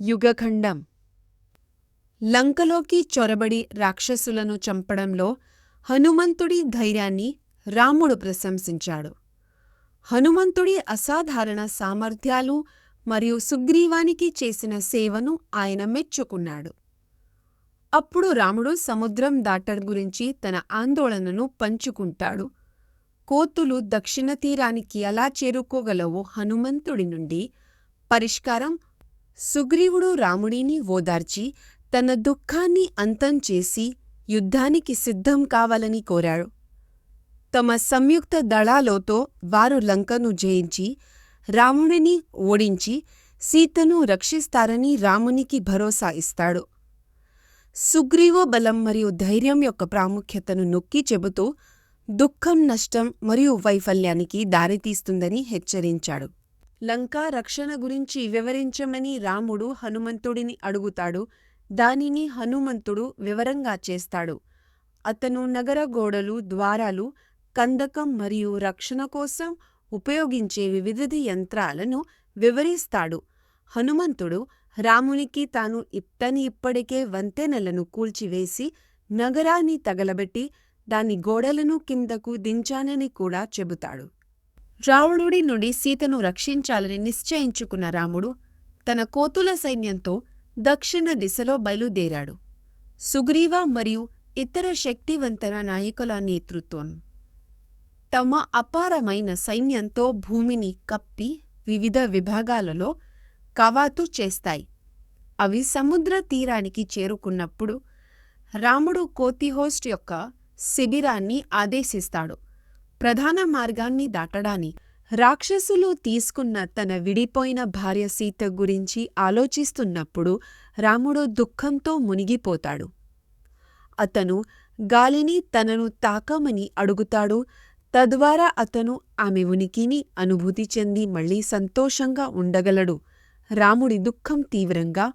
యుగఖండం. లంకలోకి చొరబడి రాక్షసులను చంపడంలో హనుమంతుడి ధైర్యాన్ని రాముడు ప్రశంసించాడు. హనుమంతుడి అసాధారణ సామర్థ్యాలు మరియు సుగ్రీవానికి చేసిన సేవను ఆయన మెచ్చుకున్నాడు. అప్పుడు రాముడు సముద్రం దాటడం గురించి తన ఆందోళనను పంచుకుంటాడు. కోతులు దక్షిణ తీరానికి ఎలా చేరుకోగలవో హనుమంతుడి నుండి పరిష్కారం. సుగ్రీవుడు రాముడిని ఓదార్చి తన దుఃఖాన్ని అంతం చేసి యుద్ధానికి సిద్ధం కావాలని కోరాడు. తమ సంయుక్త దళాలతో వారు లంకను జయించి రాముడిని ఓడించి సీతను రక్షిస్తారని రామునికి భరోసా ఇస్తాడు. సుగ్రీవ బలం మరియు ధైర్యం యొక్క ప్రాముఖ్యతను నొక్కి చెబుతూ దుఃఖం నష్టం మరియు వైఫల్యానికి దారితీస్తుందని హెచ్చరించాడు. లంకా రక్షణ గురించి వివరించమని రాముడు హనుమంతుడిని అడుగుతాడు. దానిని హనుమంతుడు వివరంగా చేస్తాడు. అతను నగర గోడలు, ద్వారాలు, కందకం మరియు రక్షణ కోసం ఉపయోగించే వివిధ యంత్రాలను వివరిస్తాడు. హనుమంతుడు రామునికి తాను ఇప్పటికే వంతెనలను కూల్చివేసి నగరాన్ని తగలబెట్టి దాని గోడలను కిందకు దించానని కూడా చెబుతాడు. రావణుడి నుండి సీతను రక్షించాలని నిశ్చయించుకున్న రాముడు తన కోతుల సైన్యంతో దక్షిణ దిశలో బయలుదేరాడు. సుగ్రీవ మరియు ఇతర శక్తివంతన నాయకుల నేతృత్వం తమ అపారమైన సైన్యంతో భూమిని కప్పి వివిధ విభాగాలలో కవాతు చేస్తాయి. అవి సముద్ర తీరానికి చేరుకున్నప్పుడు రాముడు కోతిహోస్ట్ యొక్క శిబిరాన్ని ఆదేశిస్తాడు. ప్రధాన మార్గాన్ని దాటడాన్ని రాక్షసులు తీసుకున్న తన విడిపోయిన భార్య సీత గురించి ఆలోచిస్తున్నప్పుడు రాముడు దుఃఖంతో మునిగిపోతాడు. అతను గాలిని తనను తాకమని అడుగుతాడు. తద్వారా అతను ఆమె ఉనికిని అనుభూతి చెంది మళ్లీ సంతోషంగా ఉండగలడు. రాముడి దుఃఖం తీవ్రంగా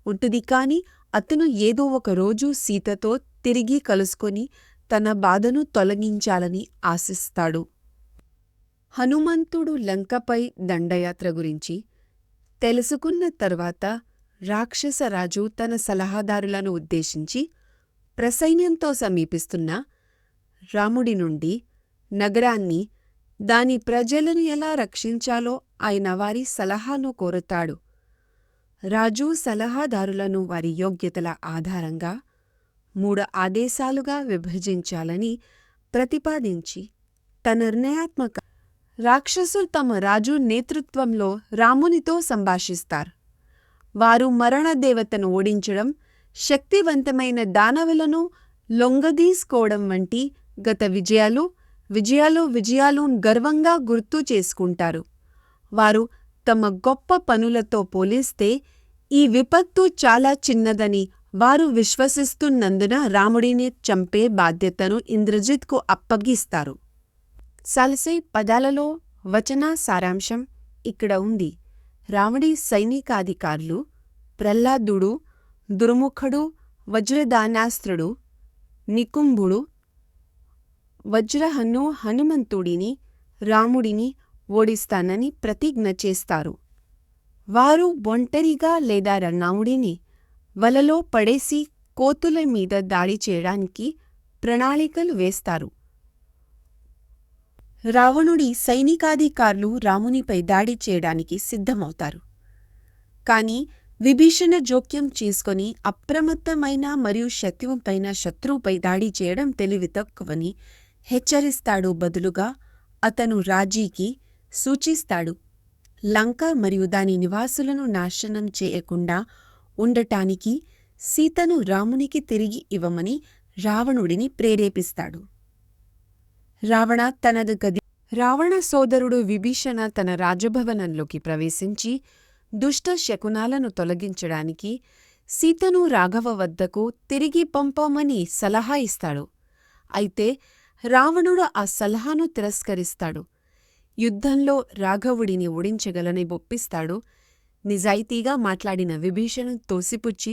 ఉంటుంది, కానీ అతను ఏదో ఒక రోజు సీతతో తిరిగి కలుసుకొని తన బాధను తొలగించాలని ఆశిస్తాడు. హనుమంతుడు లంకపై దండయాత్ర గురించి తెలుసుకున్న తర్వాత రాక్షసరాజు తన సలహాదారులను ఉద్దేశించి ప్రసైన్యంతో సమీపిస్తున్న రాముడి నుండి నగరాన్ని, దాని ప్రజలను ఎలా రక్షించాలో ఆయన వారి సలహాను కోరుతాడు. రాజు సలహాదారులను వారి యోగ్యతల ఆధారంగా 3 ఆదేశాలుగా విభజించాలని ప్రతిపాదించి తన నిర్ణయాత్మక రాక్షసులు తమ రాజు నేతృత్వంలో రామునితో సంభాషిస్తారు. వారు మరణదేవతను ఓడించడం, శక్తివంతమైన దానవులను లొంగదీసుకోవడం వంటి గత విజయాలు గర్వంగా గుర్తు చేసుకుంటారు. వారు తమ గొప్ప పనులతో పోలిస్తే ఈ విపత్తు చాలా చిన్నదని వారు విశ్వసిస్తున్నందున రాముడిని చంపే బాధ్యతను ఇంద్రజిత్కు అప్పగిస్తారు. సలసై పదాలలో వచన సారాంశం ఇక్కడ ఉంది. రాముడి సైనికాధికారులు ప్రహ్లాదుడు, దుర్ముఖుడు, వజ్రదానాస్త్రుడు, నికుంభుడు, వజ్రహన్ను హనుమంతుడిని రాముడిని ఓడిస్తానని ప్రతిజ్ఞ చేస్తారు. వారు ఒంటరిగా లేదా రాముడిని వలలో పడేసి కోతుల మీద దాడి చేయడానికి ప్రణాళికలు వేస్తారు. రావణుడి సైనికాధికారులు రామునిపై దాడి చేయడానికి సిద్ధమవుతారు. కానీ విభీషణ జోక్యం చేసుకొని అప్రమత్తమైన మరియు శత్రువుపైన శత్రువుపై దాడి చేయడం తెలివి తక్కువని హెచ్చరిస్తాడు. బదులుగా అతను రాజీకి సూచిస్తాడు. లంక మరియు దాని నివాసులను నాశనం చేయకుండా ఉండటానికి సీతను రామునికి తిరిగి ఇవ్వమని రావణుడిని ప్రేరేపిస్తాడు. రావణ సోదరుడు విభీషణ తన రాజభవనంలోకి ప్రవేశించి దుష్ట శకునాలను తొలగించడానికి సీతను రాఘవ వద్దకు తిరిగి పంపమని సలహా ఇస్తాడు. అయితే రావణుడు ఆ సలహాను తిరస్కరిస్తాడు. యుద్ధంలో రాఘవుడిని ఓడించగలని ఒప్పిస్తాడు. నిజాయితీగా మాట్లాడిన విభీషణను తోసిపుచ్చి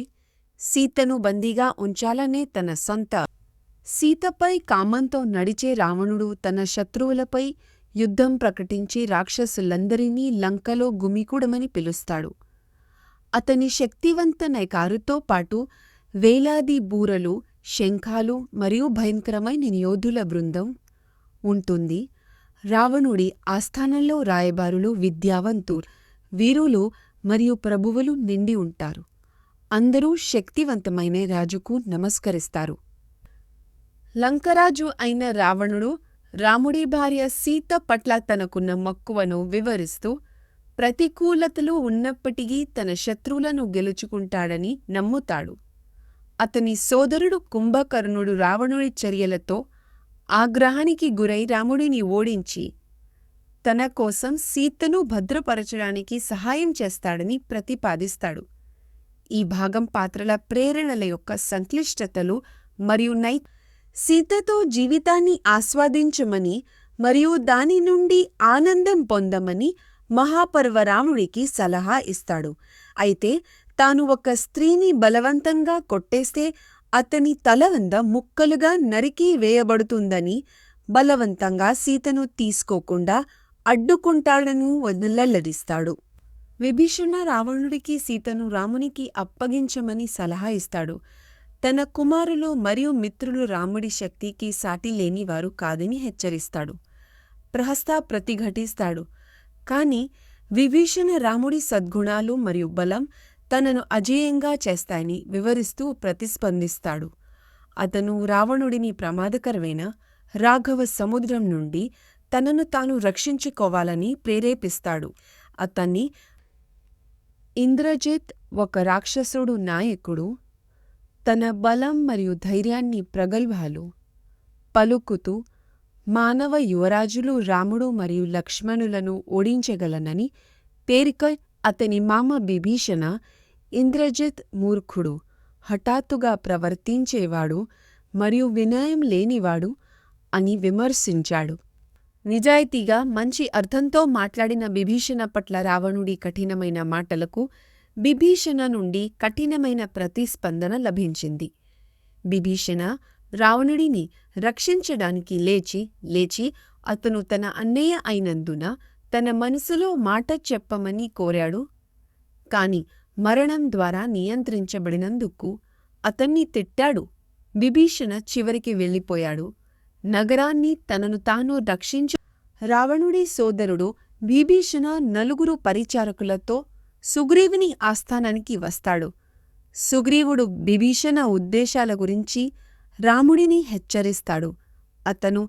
సీతను బందీగా ఉంచాలనే తన సొంత సీతపై కామంతో నడిచే రావణుడు తన శత్రువులపై యుద్ధం ప్రకటించి రాక్షసులందరినీ లంకలో గుమికూడమని పిలుస్తాడు. అతని శక్తివంతమైన కారుతో పాటు వేలాది బూరలు, శంఖాలు మరియు భయంకరమైన యోధుల బృందం ఉంటుంది. రావణుడి ఆస్థానంలో రాయబారులు, విద్యావంతులు, వీరులు మరియు ప్రభువులు నిండి ఉంటారు. అందరూ శక్తివంతమైన రాజుకు నమస్కరిస్తారు. లంకరాజు అయిన రావణుడు రాముడి భార్య సీత పట్ల తనకున్న మక్కువను వివరిస్తూ, ప్రతికూలతలు ఉన్నప్పటికీ తన శత్రువులను గెలుచుకుంటాడని నమ్ముతాడు. అతని సోదరుడు కుంభకర్ణుడు రావణుడి చర్యలతో ఆగ్రహానికి గురై రాముడిని ఓడించి తన కోసం సీతను భద్రపరచడానికి సహాయం చేస్తాడని ప్రతిపాదిస్తాడు. ఈ భాగం పాత్రల ప్రేరణల యొక్క సంక్లిష్టతలు మరియు సీతతో జీవితాన్ని ఆస్వాదించమని మరియు దాని నుండి ఆనందం పొందమని మహాపర్వరాముడికి సలహా ఇస్తాడు. అయితే తాను ఒక స్త్రీని బలవంతంగా కొట్టేస్తే అతని తల ముక్కలుగా నరికి వేయబడుతుందని బలవంతంగా సీతను తీసుకోకుండా అడ్డుకుంటాడని వదిలడిస్తాడు. విభీషణ రావణుడికి సీతను రామునికి అప్పగించమని సలహా ఇస్తాడు. తన కుమారులు మరియు మిత్రులు రాముడి శక్తికి సాటి లేనివారు కాదని హెచ్చరిస్తాడు. ప్రహస్త ప్రతిఘటిస్తాడు. కాని విభీషణ రాముడి సద్గుణాలు మరియు బలం తనను అజేయంగా చేస్తాయని వివరిస్తూ ప్రతిస్పందిస్తాడు. అతను రావణుడిని ప్రమాదకరమైన రాఘవ సముద్రం నుండి తనను తాను రక్షించుకోవాలని ప్రేరేపిస్తాడు. అతన్ని ఇంద్రజిత్, ఒక రాక్షసుడు నాయకుడు, తన బలం మరియు ధైర్యాన్ని ప్రగల్భాలు పలుకుతూ మానవ యువరాజులు రాముడు మరియు లక్ష్మణులను ఓడించగలనని పేరిక. అతని మామ విభీషణ ఇంద్రజిత్ మూర్ఖుడు, హఠాత్తుగా ప్రవర్తించేవాడు మరియు వినయం లేనివాడు అని విమర్శించాడు. నిజాయితీగా మంచి అర్థంతో మాట్లాడిన విభీషణ పట్ల రావణుడి కఠినమైన మాటలకు విభీషణ నుండి కఠినమైన ప్రతిస్పందన లభించింది. విభీషణ రావణుడిని రక్షించడానికి లేచి అతను తన అన్నయ్య అయినందున తన మనసులో మాట చెప్పమని కోరాడు. కాని మరణం ద్వారా నియంత్రించబడినందుకు అతన్ని తిట్టాడు. విభీషణ చివరికి వెళ్ళిపోయాడు. నగరాన్ని తనను తాను రావణుడి సోదరుడు విభీషణ 4 పరిచారకులతో సుగ్రీవుని ఆస్థానానికి వస్తాడు. సుగ్రీవుడు విభీషణ ఉద్దేశాల గురించి రాముడిని హెచ్చరిస్తాడు. అతను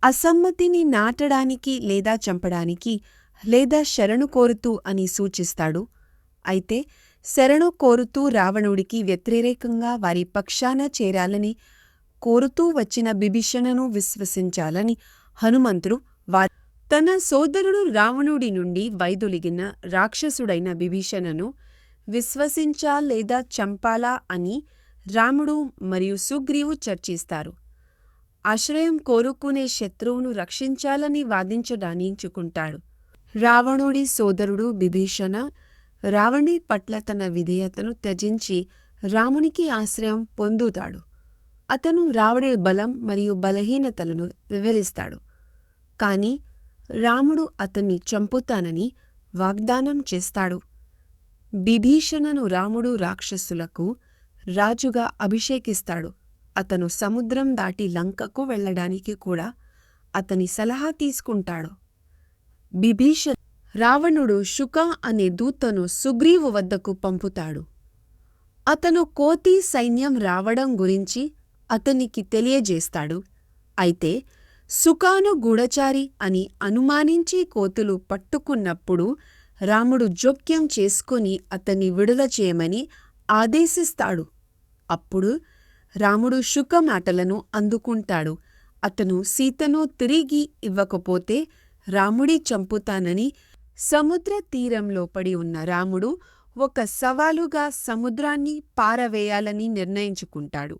అసమ్మతిని నాటడానికి లేదా చంపడానికి లేదా శరణు కోరుతూ అని సూచిస్తాడు. అయితే శరణు కోరుతూ రావణుడికి వ్యతిరేకంగా వారి పక్షాన చేరాలని కోరుతూ వచ్చిన విభీషణను విశ్వసించాలని హనుమంతుడు తన సోదరుడు రావణుడి నుండి వైదొలిగిన రాక్షసుడైన విభీషణను విశ్వసించా లేదా చంపాలా అని రాముడు మరియు సుగ్రీవు చర్చిస్తారు. ఆశ్రయం కోరుకునే శత్రువును రక్షించాలని వాదించడానించుకుంటాడు. రావణుడి సోదరుడు విభీషణ రావణుడి పట్ల తన విధేయతను త్యజించి రామునికి ఆశ్రయం పొందుతాడు. అతను రావణుడి బలం మరియు బలహీనతలను వివరిస్తాడు. కాని రాముడు అతన్ని చంపుతానని వాగ్దానం చేస్తాడు. విభీషణను రాముడు రాక్షసులకు రాజుగా అభిషేకిస్తాడు. అతను సముద్రం దాటి లంకకు వెళ్లడానికి కూడా అతని సలహా తీసుకుంటాడు. రావణుడు శుక అనే దూతను సుగ్రీవు వద్దకు పంపుతాడు. అతను కోతి సైన్యం రావడం గురించి అతనికి తెలియజేస్తాడు. అయితే సుకాను గూఢచారి అని అనుమానించి కోతులు పట్టుకున్నప్పుడు రాముడు జోక్యం చేసుకుని అతన్ని విడుదల చేయమని ఆదేశిస్తాడు. అప్పుడు రాముడు శుక మాటలను అందుకుంటాడు. అతను సీతను తిరిగి ఇవ్వకపోతే రాముడి చంపుతానని సముద్ర తీరంలో పడి ఉన్న రాముడు ఒక సవాలుగా సముద్రాన్ని పారవేయాలని నిర్ణయించుకుంటాడు.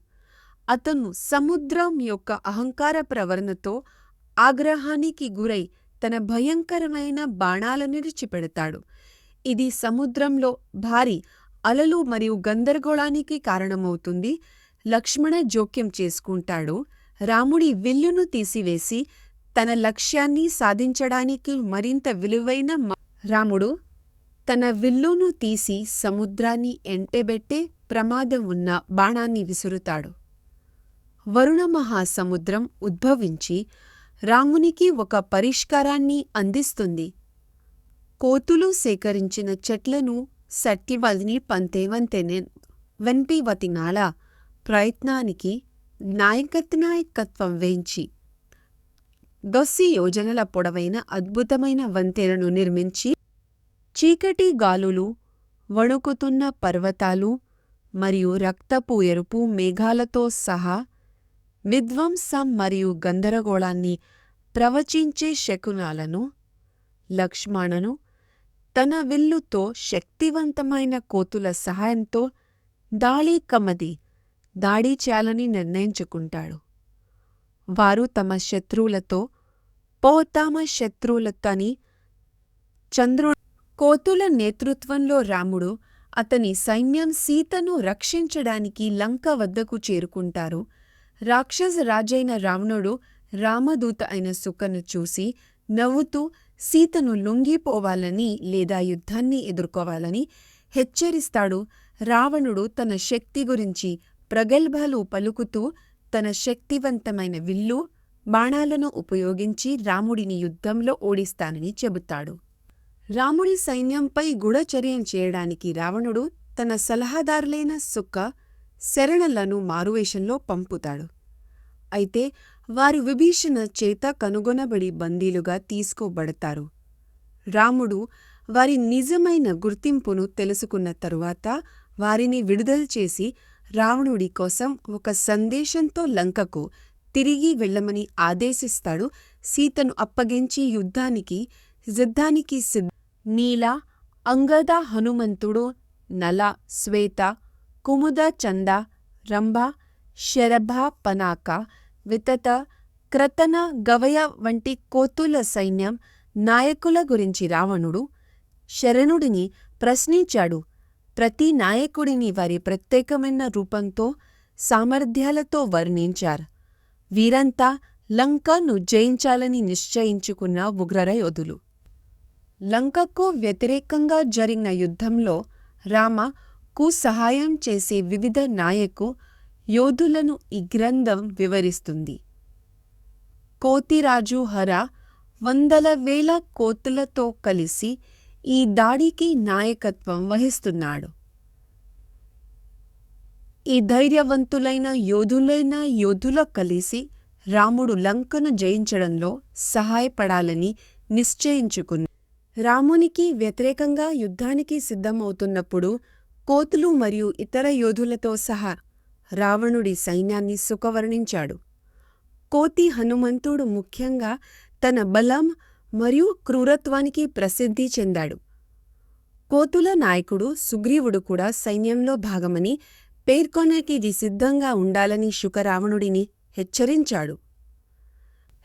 అతను సముద్రం యొక్క అహంకార ప్రవణతో ఆగ్రహానికి గురై తన భయంకరమైన బాణాలను విడిచిపెడతాడు. ఇది సముద్రంలో భారీ అలలు మరియు గందరగోళానికి కారణమవుతుంది. లక్ష్మణ జోక్యం చేసుకుంటాడు. రాముడి విల్లును తీసివేసి తన లక్ష్యాన్ని సాధించడానికి మరింత విలువైన రాముడు తన విల్లును తీసి సముద్రాన్ని ఎంటబెట్టే ప్రమాదం ఉన్న బాణాన్ని విసురుతాడు. వరుణమహాసముద్రం ఉద్భవించి రామునికి ఒక పరిష్కారాన్ని అందిస్తుంది. కోతులు సేకరించిన చెట్లను సట్టివదిని పంతేవంతెనె వెంపివతినాల ప్రయత్నానికి నాయకత్వం వేయించి 10 యోజనల పొడవైన అద్భుతమైన వంతెనను నిర్మించి చీకటి గాలులు, వణుకుతున్న పర్వతాలు మరియు రక్తపు ఎరుపు మేఘాలతో సహా విధ్వంసం మరియు గందరగోళాన్ని ప్రవచించే శకునాలను లక్ష్మణను తన విల్లుతో శక్తివంతమైన కోతుల సహాయంతో దాడి చేయాలని నిర్ణయించుకుంటాడు. వారు తమ శత్రువులతో తమ శత్రువులతని కోతుల నేతృత్వంలో రాముడు అతని సైన్యం సీతను రక్షించడానికి లంక వద్దకు చేరుకుంటారు. రాక్షస రాజైన రావణుడు రామదూత అయిన సుకను చూసి నవ్వుతూ సీతను లొంగిపోవాలని లేదా యుద్ధాన్ని ఎదుర్కోవాలని హెచ్చరిస్తాడు. రావణుడు తన శక్తి గురించి ప్రగల్భాలు పలుకుతూ తన శక్తివంతమైన విల్లు, బాణాలను ఉపయోగించి రాముడిని యుద్ధంలో ఓడిస్తానని చెబుతాడు. రాముడి సైన్యంపై గూఢచర్యం చేయడానికి రావణుడు తన సలహాదారులైన సుక, శరణలను మారువేషంలో పంపుతాడు. అయితే వారు విభీషణ చేత కనుగొనబడి బందీలుగా తీసుకోబడతారు. రాముడు వారి నిజమైన గుర్తింపును తెలుసుకున్న తరువాత వారిని విడుదల చేసి రావణుడి కోసం ఒక సందేశంతో లంకకు తిరిగి వెళ్ళమని ఆదేశిస్తాడు. సీతను అప్పగించి యుద్ధానికి నీల, అంగద, హనుమంతుడు, నల, శ్వేత, కుముద, చంద, రంభ, శరభ, పనాక, వితత, క్రతన, గవయ వంటి కోతుల సైన్యం నాయకుల గురించి రావణుడు శరణుడిని ప్రశ్నించాడు. ప్రతి నాయకుడిని వారి ప్రత్యేకమైన రూపంతో, సామర్థ్యాలతో వర్ణించారు. వీరంతా లంకను జయించాలని నిశ్చయించుకున్న ఉగ్ర యోధులు. లంకకు వ్యతిరేకంగా జరిగిన యుద్ధంలో రామకు సహాయం చేసే వివిధ యోధులను ఈ గ్రంథం వివరిస్తుంది. కోతిరాజు హర వందల వేల కోతులతో కలిసి ఈ దాడికి నాయకత్వం వహిస్తున్నాడు. ఈ ధైర్యవంతులైన యోధుల కలిసి రాముడు లంకను జయించడంలో సహాయపడాలని నిశ్చయించుకున్నాడు. రామునికి వ్యతిరేకంగా యుద్ధానికి సిద్ధమవుతున్నప్పుడు కోతులు మరియు ఇతర యోధులతో సహా రావణుడి సైన్యాన్ని సుఖవర్ణించాడు. కోతి హనుమంతుడు ముఖ్యంగా తన బలం మరియు క్రూరత్వానికి ప్రసిద్ధి చెందాడు. కోతుల నాయకుడు సుగ్రీవుడు కూడా సైన్యంలో భాగమని పేర్కొనకి సిద్ధంగా ఉండాలని శుకరావణుడిని హెచ్చరించాడు.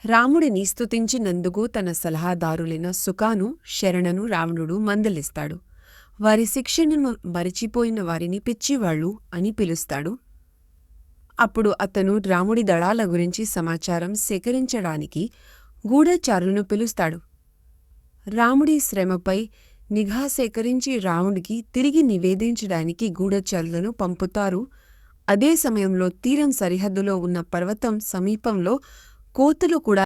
రాముడిని స్తుతించినందుకు తన సలహాదారులైన సుకాను, శరణను రావణుడు మందలిస్తాడు. వారి శిక్షణను మరిచిపోయిన వారిని పిచ్చివాళ్ళు అని పిలుస్తాడు. అప్పుడు అతను రాముడి దళాల గురించి సమాచారం సేకరించడానికి గూఢచారులను పిలుస్తాడు. రాముడి శ్రమపై నిఘా సేకరించి రాముడికి తిరిగి నివేదించడానికి గూఢచారులను పంపుతారు. అదే సమయంలో తీరం సరిహద్దులో ఉన్న పర్వతం సమీపంలో కోతులు కూడా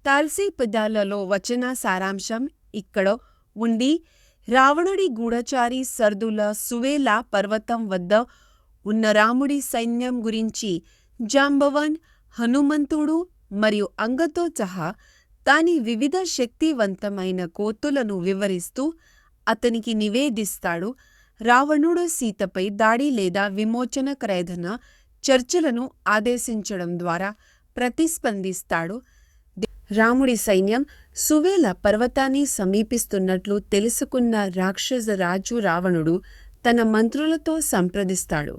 తాల్సీ పదాలలో వచన సారాంశం ఇక్కడ ఉండి రావణుడి గూఢచారి సర్దుల సువేల పర్వతం వద్ద ఉన్న రాముడి సైన్యం గురించి జాంబవన్, హనుమంతుడు మరియు అంగతో సహా తాని వివిధ శక్తివంతమైన కోతులను వివరిస్తూ అతనికి నివేదిస్తాడు. రావణుడు సీతపై దాడి లేదా విమోచన క్రయధన చర్చలను ఆదేశించడం ద్వారా ప్రతిస్పందిస్తాడు. రాముడి సైన్యం సువేల పర్వతాన్ని సమీపిస్తున్నట్లు తెలుసుకున్న రాక్షస రాజు రావణుడు తన మంత్రులతో సంప్రదిస్తాడు.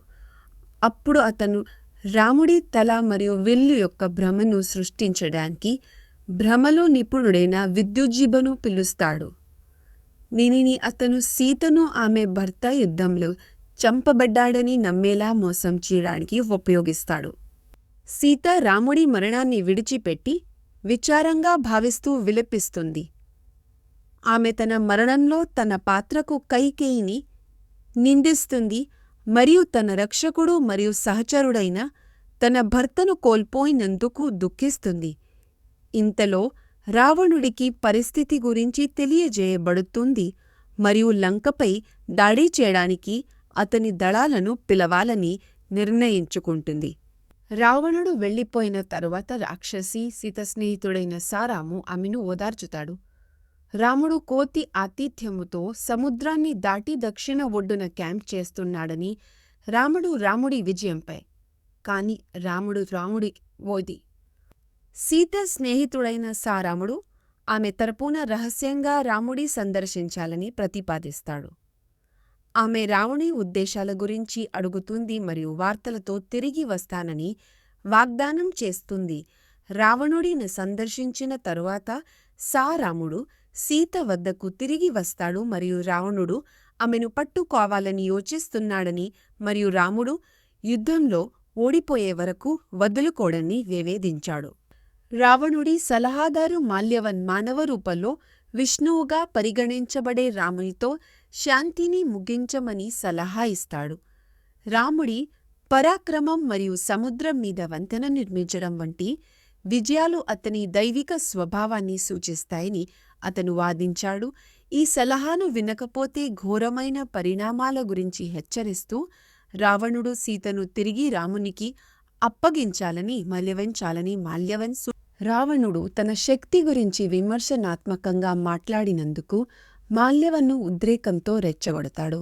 అప్పుడు అతను రాముడి తల మరియు విల్లు యొక్క భ్రమను సృష్టించడానికి భ్రమలో నిపుణుడైన విద్యుజ్జిబను పిలుస్తాడు. దీనిని అతను సీతను ఆమె భర్త యుద్ధంలో చంపబడ్డాడని నమ్మేలా మోసం చేయడానికి ఉపయోగిస్తాడు. సీత రాముడి మరణాన్ని విడిచిపెట్టి విచారంగా భావిస్తూ విలపిస్తుంది. ఆమె తన మరణంలో తన పాత్రకు కైకేయిని నిందిస్తుంది మరియు తన రక్షకుడు మరియు సహచరుడైన తన భర్తను కోల్పోయినందుకు దుఃఖిస్తుంది. ఇంతలో రావణుడికి పరిస్థితి గురించి తెలియజేయబడుతుంది మరియు లంకపై దాడి చేయడానికి అతని దళాలను పిలవాలని నిర్ణయించుకుంటుంది. రావణుడు వెళ్ళిపోయిన తరువాత రాక్షసి సీత స్నేహితుడైన సారాము ఆమెను ఓదార్చుతాడు. రాముడు కోతి ఆతిథ్యముతో సముద్రాన్ని దాటి దక్షిణ ఒడ్డున క్యాంప్ చేస్తున్నాడని రాముడి విజయంపై. కాని రాముడి ఓది. సీత స్నేహితుడైన సారాముడు ఆమె తరపున రహస్యంగా రాముడి సందర్శించాలని ప్రతిపాదిస్తాడు. ఆమె రావణి ఉద్దేశాల గురించి అడుగుతుంది మరియు వార్తలతో తిరిగి వస్తానని వాగ్దానం చేస్తుంది. రావణుడిని సందర్శించిన తరువాత సారాముడు సీత వద్దకు తిరిగి వస్తాడు మరియు రావణుడు ఆమెను పట్టుకోవాలని యోచిస్తున్నాడని మరియు రాముడు యుద్ధంలో ఓడిపోయే వరకు వదులుకోడని నివేదించాడు. రావణుడి సలహాదారు మాల్యవన్ మానవ రూపంలో విష్ణువుగా పరిగణించబడే రామునితో శాంతిని ముగించమని సలహా ఇస్తాడు. రాముడి పరాక్రమం మరియు సముద్రం మీద వంతెన నిర్మించడం వంటి విజయాలు అతని దైవిక స్వభావాన్ని సూచిస్తాయని అతను వాదించాడు. ఈ సలహాను వినకపోతే ఘోరమైన పరిణామాల గురించి హెచ్చరిస్తూ రావణుడు సీతను తిరిగి రామునికి అప్పగించాలని మాల్యవన్ రావణుడు తన శక్తి గురించి విమర్శనాత్మకంగా మాట్లాడినందుకు మాల్యవన్ను ఉద్రేకంతో రెచ్చగొడతాడు.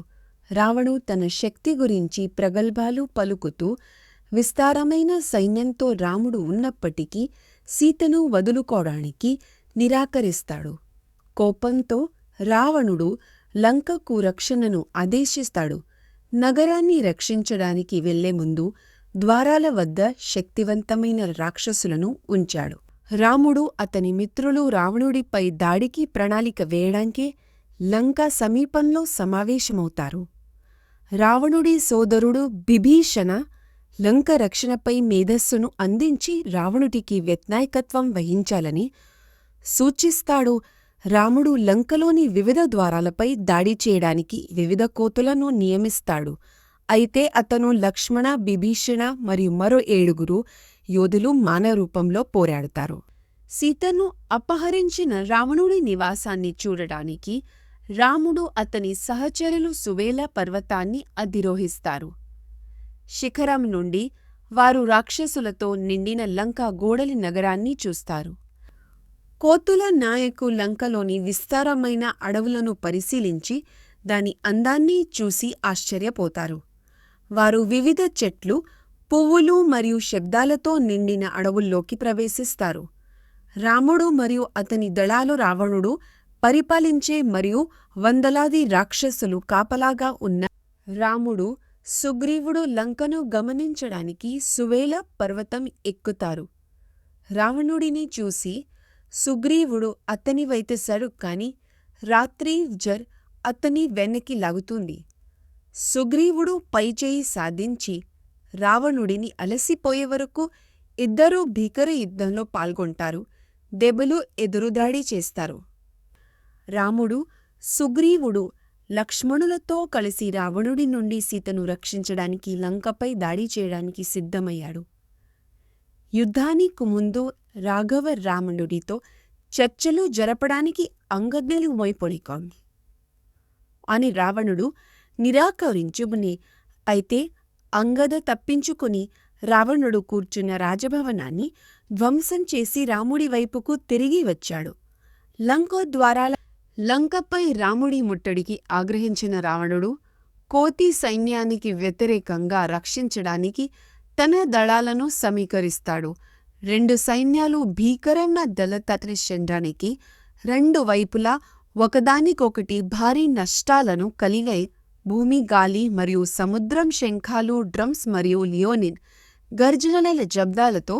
రావణు తన శక్తి గురించి ప్రగల్భాలు పలుకుతూ విస్తారమైన సైన్యంతో రాముడు ఉన్నప్పటికీ సీతను వదులుకోవడానికి నిరాకరిస్తాడు. కోపంతో రావణుడు లంకకు రక్షణను ఆదేశిస్తాడు. నగరాన్ని రక్షించడానికి వెళ్లే ముందు ద్వారాల వద్ద శక్తివంతమైన రాక్షసులను ఉంచాడు. రాముడు అతని మిత్రులు రావణుడిపై దాడికి ప్రణాళిక వేయడానికి లంక సమీపంలో సమావేశమవుతారు. రావణుడి సోదరుడు బిభీషణ లంక రక్షణపై మేధస్సును అందించి రావణుడికి వ్యతినాయకత్వం వహించాలని సూచిస్తాడు. రాముడు లంకలోని వివిధ ద్వారాలపై దాడి చేయడానికి వివిధ కోతులను నియమిస్తాడు. అయితే అతను లక్ష్మణ, బిభీషణ మరియు మరో 7 యోధులు మానవరూపంలో పోరాడతారు. సీతను అపహరించిన రావణుడి నివాసాన్ని చూడడానికి రాముడు అతని సహచరులు సువేల పర్వతాన్ని అధిరోహిస్తారు. శిఖరం నుండి వారు రాక్షసులతో నిండిన లంకా గోడలి నగరాన్ని చూస్తారు. కోతుల నాయకు లంకలోని విస్తారమైన అడవులను పరిశీలించి దాని అందాన్ని చూసి ఆశ్చర్యపోతారు. వారు వివిధ చెట్లు, పువ్వులు మరియు శబ్దాలతో నిండిన అడవుల్లోకి ప్రవేశిస్తారు. రాముడు మరియు అతని దళాలు రావణుడు పరిపాలించే మరియు వందలాది రాక్షసులు కాపలాగా ఉన్న రాముడు, సుగ్రీవుడు లంకను గమనించడానికి సువేల పర్వతం ఎక్కుతారు. రావణుడిని చూసి సుగ్రీవుడు అతని వైతేశాడు కాని రాత్రి అతని వెనక్కి లాగుతుంది. సుగ్రీవుడు పైచేయి సాధించి రావణుడిని అలసిపోయే వరకు ఇద్దరూ భీకర యుద్ధంలో పాల్గొంటారు. దెబ్బలు ఎదురుదాడి చేస్తారు. రాముడు, సుగ్రీవుడు లక్ష్మణులతో కలిసి రావణుడి నుండి సీతను రక్షించడానికి లంకపై దాడి చేయడానికి సిద్ధమయ్యాడు. యుద్ధానికి ముందు రాఘవ రావణుడితో చర్చలు జరపడానికి అంగదను వైపొడికోండి అని రావణుడు నిరాకరించుకుని, అయితే అంగద తప్పించుకుని రావణుడు కూర్చున్న రాజభవనాన్ని ధ్వంసం చేసి రాముడి వైపుకు తిరిగి వచ్చాడు. లంకపై రాముడి ముట్టడికి ఆగ్రహించిన రావణుడు కోతి సైన్యానికి వ్యతిరేకంగా రక్షించడానికి తన దళాలను సమీకరిస్తాడు. 2 సైన్యాలు భీకరమైన దళతత్రించడానికి 2 వైపులా ఒకదానికొకటి భారీ నష్టాలను కలిగే భూమి, గాలి మరియు సముద్రం శంఖాలు, డ్రమ్స్ మరియు లియోనిన్ గర్జనల శబ్దాలతో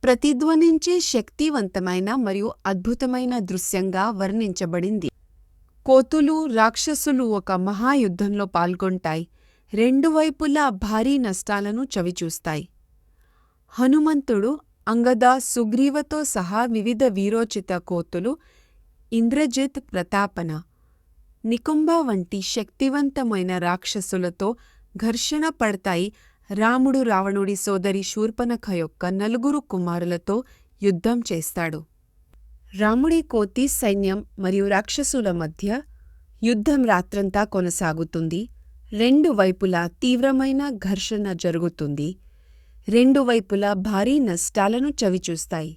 ప్రతిధ్వనించే శక్తివంతమైన మరియు అద్భుతమైన దృశ్యంగా వర్ణించబడింది. కోతులు, రాక్షసులు ఒక మహాయుద్ధంలో పాల్గొంటాయి. 2 వైపులా భారీ నష్టాలను చవిచూస్తాయి. హనుమంతుడు, అంగద, సుగ్రీవతో సహా వివిధ వీరోచిత కోతులు ఇంద్రజిత్ ప్రతాపన, నికుంభ వంటి శక్తివంతమైన రాక్షసులతో ఘర్షణ పడతాయి. రాముడు రావణుడి సోదరి శూర్పణఖ యొక్క 4 కుమారులతో యుద్ధం చేస్తాడు. రాముడి కోతి సైన్యం మరియు రాక్షసుల మధ్య యుద్ధం రాత్రంతా కొనసాగుతుంది. 2 వైపులా తీవ్రమైన ఘర్షణ జరుగుతుంది. 2 వైపులా భారీ నష్టాలను చవిచూస్తాయి.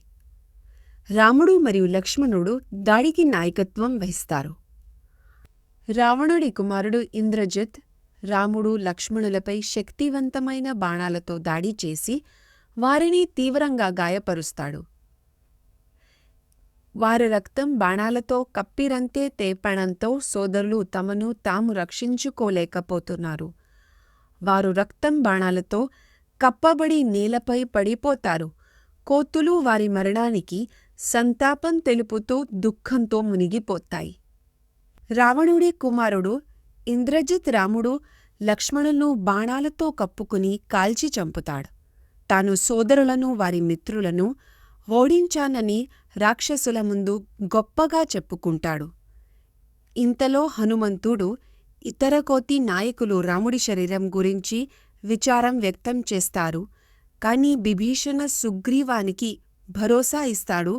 రాముడు మరియు లక్ష్మణుడు దాడికి నాయకత్వం వహిస్తారు. రావణుడి కుమారుడు ఇంద్రజిత్ రాముడు లక్ష్మణులపై శక్తివంతమైన బాణాలతో దాడి చేసి వారిని తీవ్రంగా గాయపరుస్తాడు. వారి రక్తం బాణాలతో కప్పిరంతే తేపడంతో సోదరులు తమను తాము రక్షించుకోలేకపోతున్నారు. వారు రక్తం బాణాలతో కప్పబడి నేలపై పడిపోతారు. కోతులు వారి మరణానికి సంతాపం తెలుపుతూ దుఃఖంతో మునిగిపోతాయి. రావణుడి కుమారుడు ఇంద్రజిత్ రాముడు లక్ష్మణులను బాణాలతో కప్పుకుని కాల్చి చంపుతాడు. తాను సోదరులను వారి మిత్రులను ఓడించానని రాక్షసుల ముందు గొప్పగా చెప్పుకుంటాడు. ఇంతలో హనుమంతుడు ఇతర కోతి నాయకులు రాముడి శరీరం గురించి విచారం వ్యక్తం చేస్తారు. కాని విభీషణ సుగ్రీవానికి భరోసా ఇస్తాడు.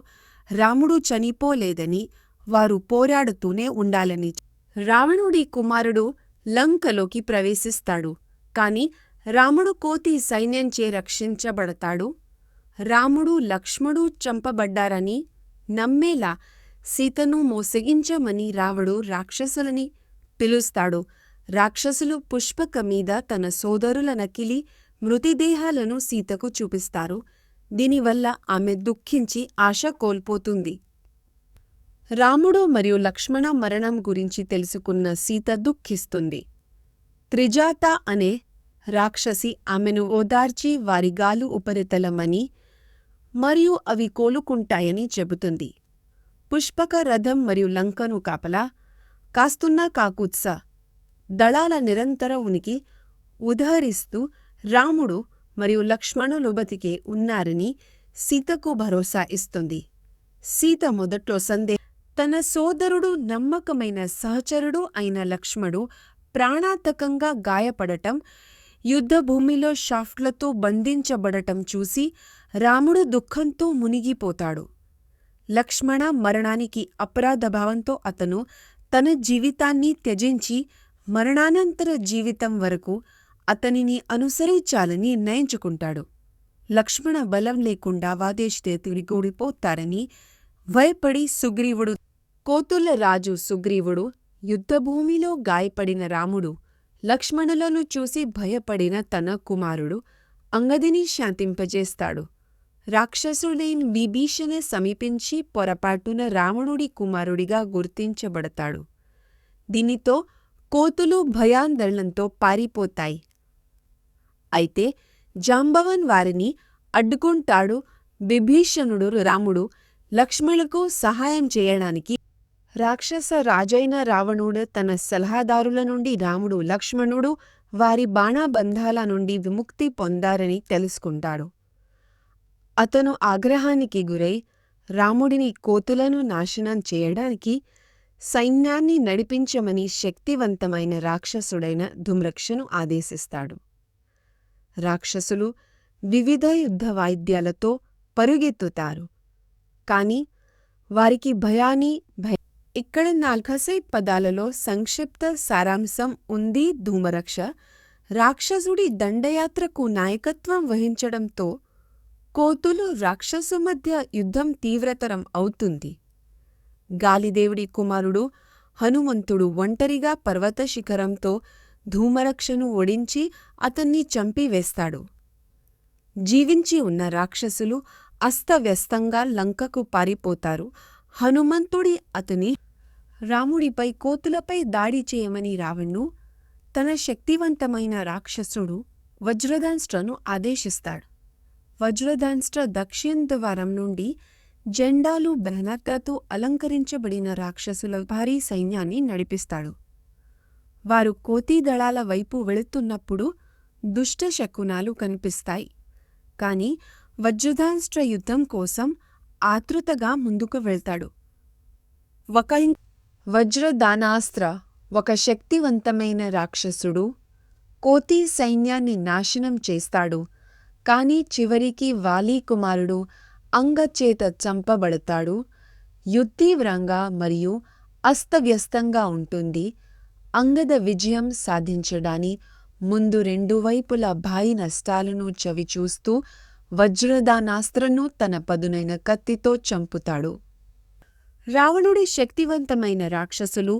రాముడు చనిపోలేదని, వారు పోరాడుతూనే ఉండాలని. రావణుడి కుమారుడు లంకలోకి ప్రవేశిస్తాడు. కాని రాముడు కోతి సైన్యంచే రక్షించబడతాడు. రాముడు లక్ష్మణుడు చంపబడ్డారని నమ్మేలా సీతను మోసగించమని రావణుడు రాక్షసులని పిలుస్తాడు. రాక్షసులు పుష్పక మీద తన సోదరుల నకిలీ మృతదేహాలను సీతకు చూపిస్తారు. దీనివల్ల ఆమె దుఃఖించి ఆశ కోల్పోతుంది. రాముడు మరియు లక్ష్మణ మరణం గురించి తెలుసుకున్న సీత దుఃఖిస్తుంది. త్రిజాత అనే రాక్షసి ఆమెను ఓదార్చి వారి గాలు ఉపరితలమని మరియు అవి కోలుకుంటాయని చెబుతుంది. పుష్పక రథం మరియు లంకను కాపలా కాస్తున్న కాకుత్స దళాల నిరంతర ఉనికి ఉదహరిస్తూ రాముడు మరియు లక్ష్మణులు బతికే ఉన్నారని సీతకు భరోసా ఇస్తుంది. సీత మొదట్లో తన సోదరుడు నమ్మకమైన సహచరుడు అయిన లక్ష్మణుడు ప్రాణాంతకంగా గాయపడటం, యుద్ధభూమిలో షాఫ్ట్లతో బంధించబడటం చూసి రాముడు దుఃఖంతో మునిగిపోతాడు. లక్ష్మణ మరణానికి అపరాధభావంతో అతను తన జీవితాన్ని త్యజించి మరణానంతర జీవితం వరకు అతనిని అనుసరించాలని నిర్ణయించుకుంటాడు. లక్ష్మణ బలం లేకుండా వాదేశితే తిరిగోడిపోతారని భయపడి సుగ్రీవుడు కోతుల రాజు సుగ్రీవుడు యుద్ధభూమిలో గాయపడిన రాముడు లక్ష్మణులను చూసి భయపడిన తన కుమారుడు అంగదిని శాంతింపజేస్తాడు. రాక్షసుడైన విభీషణ సమీపించి పొరపాటున రావణుడి కుమారుడిగా గుర్తించబడతాడు. దీనితో కోతులు భయాందోళనతో పారిపోతాయి. అయితే జాంబవన్ వారిని అడ్డుకుంటాడు. విభీషణుడు రాముడు లక్ష్మణులకు సహాయం చేయడానికి రాక్షస రాజైన రావణుడు తన సలహాదారుల నుండి రాముడు లక్ష్మణుడు వారి బాణాబంధాల నుండి విముక్తి పొందారని తెలుసుకుంటాడు. అతను ఆగ్రహానికి గురై రాముడిని కోతులను నాశనం చేయడానికి సైన్యాన్ని నడిపించమని శక్తివంతమైన రాక్షసుడైన ధూమ్రక్షను ఆదేశిస్తాడు. రాక్షసులు వివిధ యుద్ధ వాయిద్యాలతో పరుగెత్తుతారు. కాని వారికి ఇక్కడ 4 పదాలలో సంక్షిప్త సారాంశం ఉంది. ధూమ్రక్ష రాక్షసుడి దండయాత్రకు నాయకత్వం వహించడంతో కోతులు రాక్షసు మధ్య యుద్ధం తీవ్రతరం అవుతుంది. గాలిదేవుడి కుమారుడు హనుమంతుడు ఒంటరిగా పర్వత శిఖరంతో ధూమ్రక్షను ఓడించి అతన్ని చంపివేస్తాడు. జీవించి ఉన్న రాక్షసులు అస్తవ్యస్తంగా లంకకు పారిపోతారు. హనుమంతుడి అతని రాముడిపై కోతులపై దాడి చేయమని రావణుడు తన శక్తివంతమైన రాక్షసుడు వజ్రదంష్ట్రను ఆదేశిస్తాడు. వజ్రదంష్ట్ర దక్షిణ ద్వారం నుండి జెండాలు బ్యానర్లతో అలంకరించబడిన రాక్షసుల భారీ సైన్యాన్ని నడిపిస్తాడు. వారు కోతి దళాల వైపు వెళుతున్నప్పుడు దుష్ట శకునాలు కనిపిస్తాయి. కాని వజ్రదంష్ట్ర యుద్ధం కోసం ఆతృతగా ముందుకు వెళ్తాడు. ఒక వజ్రదానాస్త్ర ఒక శక్తివంతమైన రాక్షసుడు కోతి సైన్యాన్ని నాశనం చేస్తాడు. కాని చివరికి వాలి కుమారుడు అంగచేత చంపబడతాడు. యుద్ధీవ్రంగా మరియు అస్తవ్యస్తంగా ఉంటుంది. అంగద విజయం సాధించడాని ముందు రెండు వైపులా భారీ నష్టాలను చవిచూస్తూ వజ్రదానాస్త్రను తన పదునైన కత్తితో చంపుతాడు. రావణుడి శక్తివంతమైన రాక్షసులు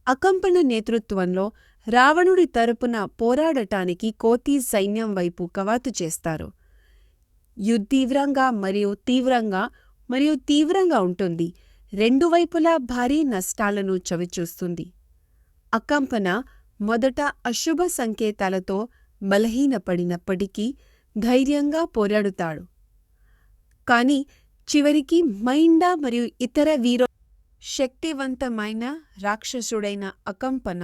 అకంపన నేతృత్వంలో రావణుడి తరపున పోరాడటానికి కోతి సైన్యం వైపు కవాతు చేస్తారు. యుద్ధీవ్రంగా మరియు తీవ్రంగా ఉంటుంది. రెండు వైపులా భారీ నష్టాలను చవిచూస్తుంది. అకంపన మొదట అశుభ సంకేతాలతో బలహీనపడినప్పటికీ ధైర్యంగా పోరాడుతాడు. కాని చివరికి మైండా మరియు ఇతర శక్తివంతమైన రాక్షసుడైన అకంపన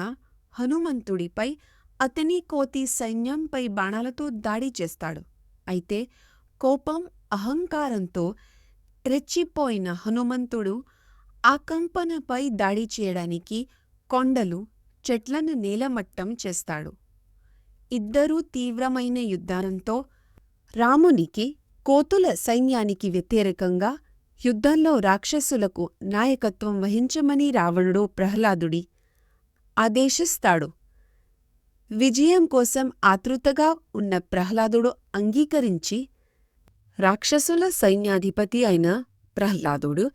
హనుమంతుడిపై అతని కోతి సైన్యంపై బాణాలతో దాడి చేస్తాడు. అయితే కోపం అహంకారంతో రెచ్చిపోయిన హనుమంతుడు అకంపనపై దాడి చేయడానికి కొండలు చెట్లను నేలమట్టం చేస్తాడు. ఇద్దరూ తీవ్రమైన యుద్ధాంతో రామునికి కోతుల సైన్యానికి వ్యతిరేకంగా యుద్ధంలో రాక్షసులకు నాయకత్వం వహించమని రావణుడు ప్రహ్లాదుడి ఆదేశిస్తాడు. విజయం కోసం ఆతృతగా ఉన్న ప్రహ్లాదుడు అంగీకరించి రాక్షసుల సైన్యాధిపతి అయిన ప్రహ్లాదుడు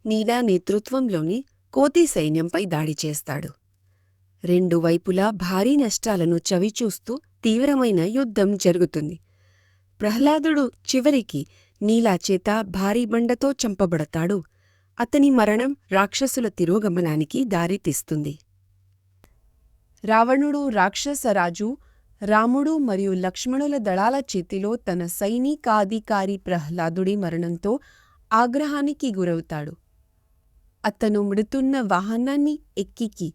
నీల నేతృత్వంలోని కోతి సైన్యంపై దాడి చేస్తాడు. రెండు వైపులా భారీ నష్టాలను చవిచూస్తూ తీవ్రమైన యుద్ధం జరుగుతుంది. ప్రహ్లాదుడు చివరికి నీలా చేత భారీ బండతో చంపబడతాడు. అతని మరణం రాక్షసుల తిరోగమనానికి దారితీస్తుంది. రావణుడు రాక్షసరాజు రాముడు మరియు లక్ష్మణుల దళాల చేతిలో తన సైనికాధికారి ప్రహ్లాదుడి మరణంతో ఆగ్రహానికి గురవుతాడు. అతను మృతున్న వాహనాన్ని ఎక్కికి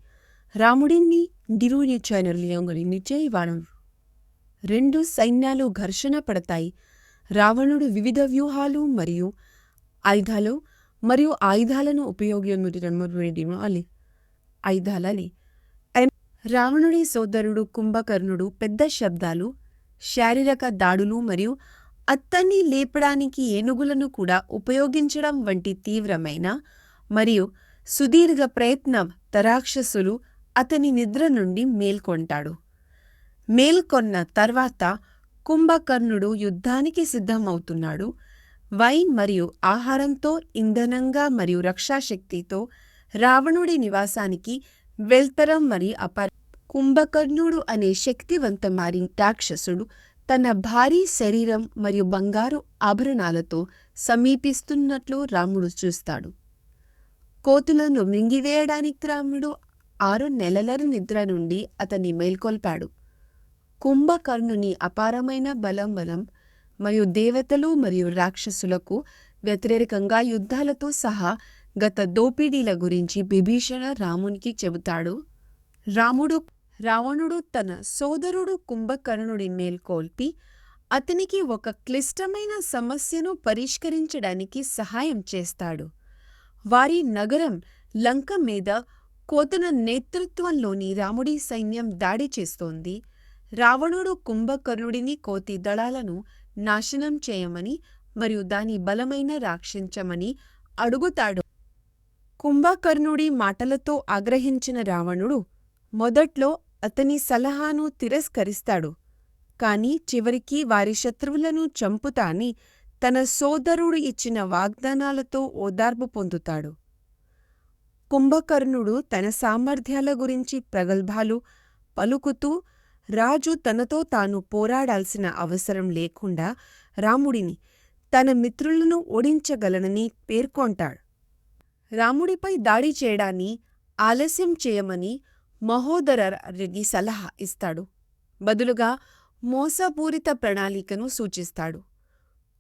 రాముడిని రెండు సైన్యాలు ఘర్షణ పడతాయి. రావణుడు వివిధ వ్యూహాలు మరియు ఆయుధాలను రావణుడి సోదరుడు కుంభకర్ణుడు పెద్ద శబ్దాలు, శారీరక దాడులు మరియు అతన్ని లేపడానికి ఏనుగులను కూడా ఉపయోగించడం వంటి తీవ్రమైన మరియు సుదీర్ఘ ప్రయత్నం రాక్షసులు అతని నిద్ర నుండి మేల్కొంటాడు. మేల్కొన్న తర్వాత కుంభకర్ణుడు యుద్ధానికి సిద్ధమవుతున్నాడు. వైన్ మరియు ఆహారంతో ఇంధనంగా మరియు రక్షాశక్తితో రావణుడి నివాసానికి వెళ్తరం మరియు కుంభకర్ణుడు అనే శక్తివంతమైన రాక్షసుడు తన భారీ శరీరం మరియు బంగారు ఆభరణాలతో సమీపిస్తున్నట్లు రాముడు చూస్తాడు. కోతులను మింగివేయడానికి రాముడు 6 నెలల నిద్ర నుండి అతన్ని మేల్కొల్పాడు. కుంభకర్ణుని అపారమైన బలం మరియు దేవతలు మరియు రాక్షసులకు వ్యతిరేకంగా యుద్ధాలతో సహా గత దోపిడీల గురించి విభీషణ రామునికి చెబుతాడు. రావణుడు తన సోదరుడు కుంభకర్ణుడి మేల్కొల్పి అతనికి ఒక క్లిష్టమైన సమస్యను పరిష్కరించడానికి సహాయం చేస్తాడు. వారి నగరం లంక మీద కోతుల నేతృత్వంలోని రాముడి సైన్యం దాడి చేస్తోంది. రావణుడు కుంభకర్ణుడిని కోతి దళాలను నాశనం చేయమని మరియు దాని బలమైన రక్షించమని అడుగుతాడు. కుంభకర్ణుడి మాటలతో ఆగ్రహించిన రావణుడు మొదట్లో అతని సలహాను తిరస్కరిస్తాడు. కాని చివరికి వారి శత్రువులను చంపుతాని తన సోదరుడు ఇచ్చిన వాగ్దానాలతో ఓదార్పు పొందుతాడు. కుంభకర్ణుడు తన సామర్థ్యాల గురించి ప్రగల్భాలు పలుకుతూ రాజు తనతో తాను పోరాడాల్సిన అవసరం లేకుండా రాముడిని తన మిత్రులను ఓడించగలనని పేర్కొంటాడు. రాముడిపై దాడి చేయడాన్ని ఆలస్యం చేయమని మహోదరుడికి సలహా ఇస్తాడు. బదులుగా మోసపూరిత ప్రణాళికను సూచిస్తాడు.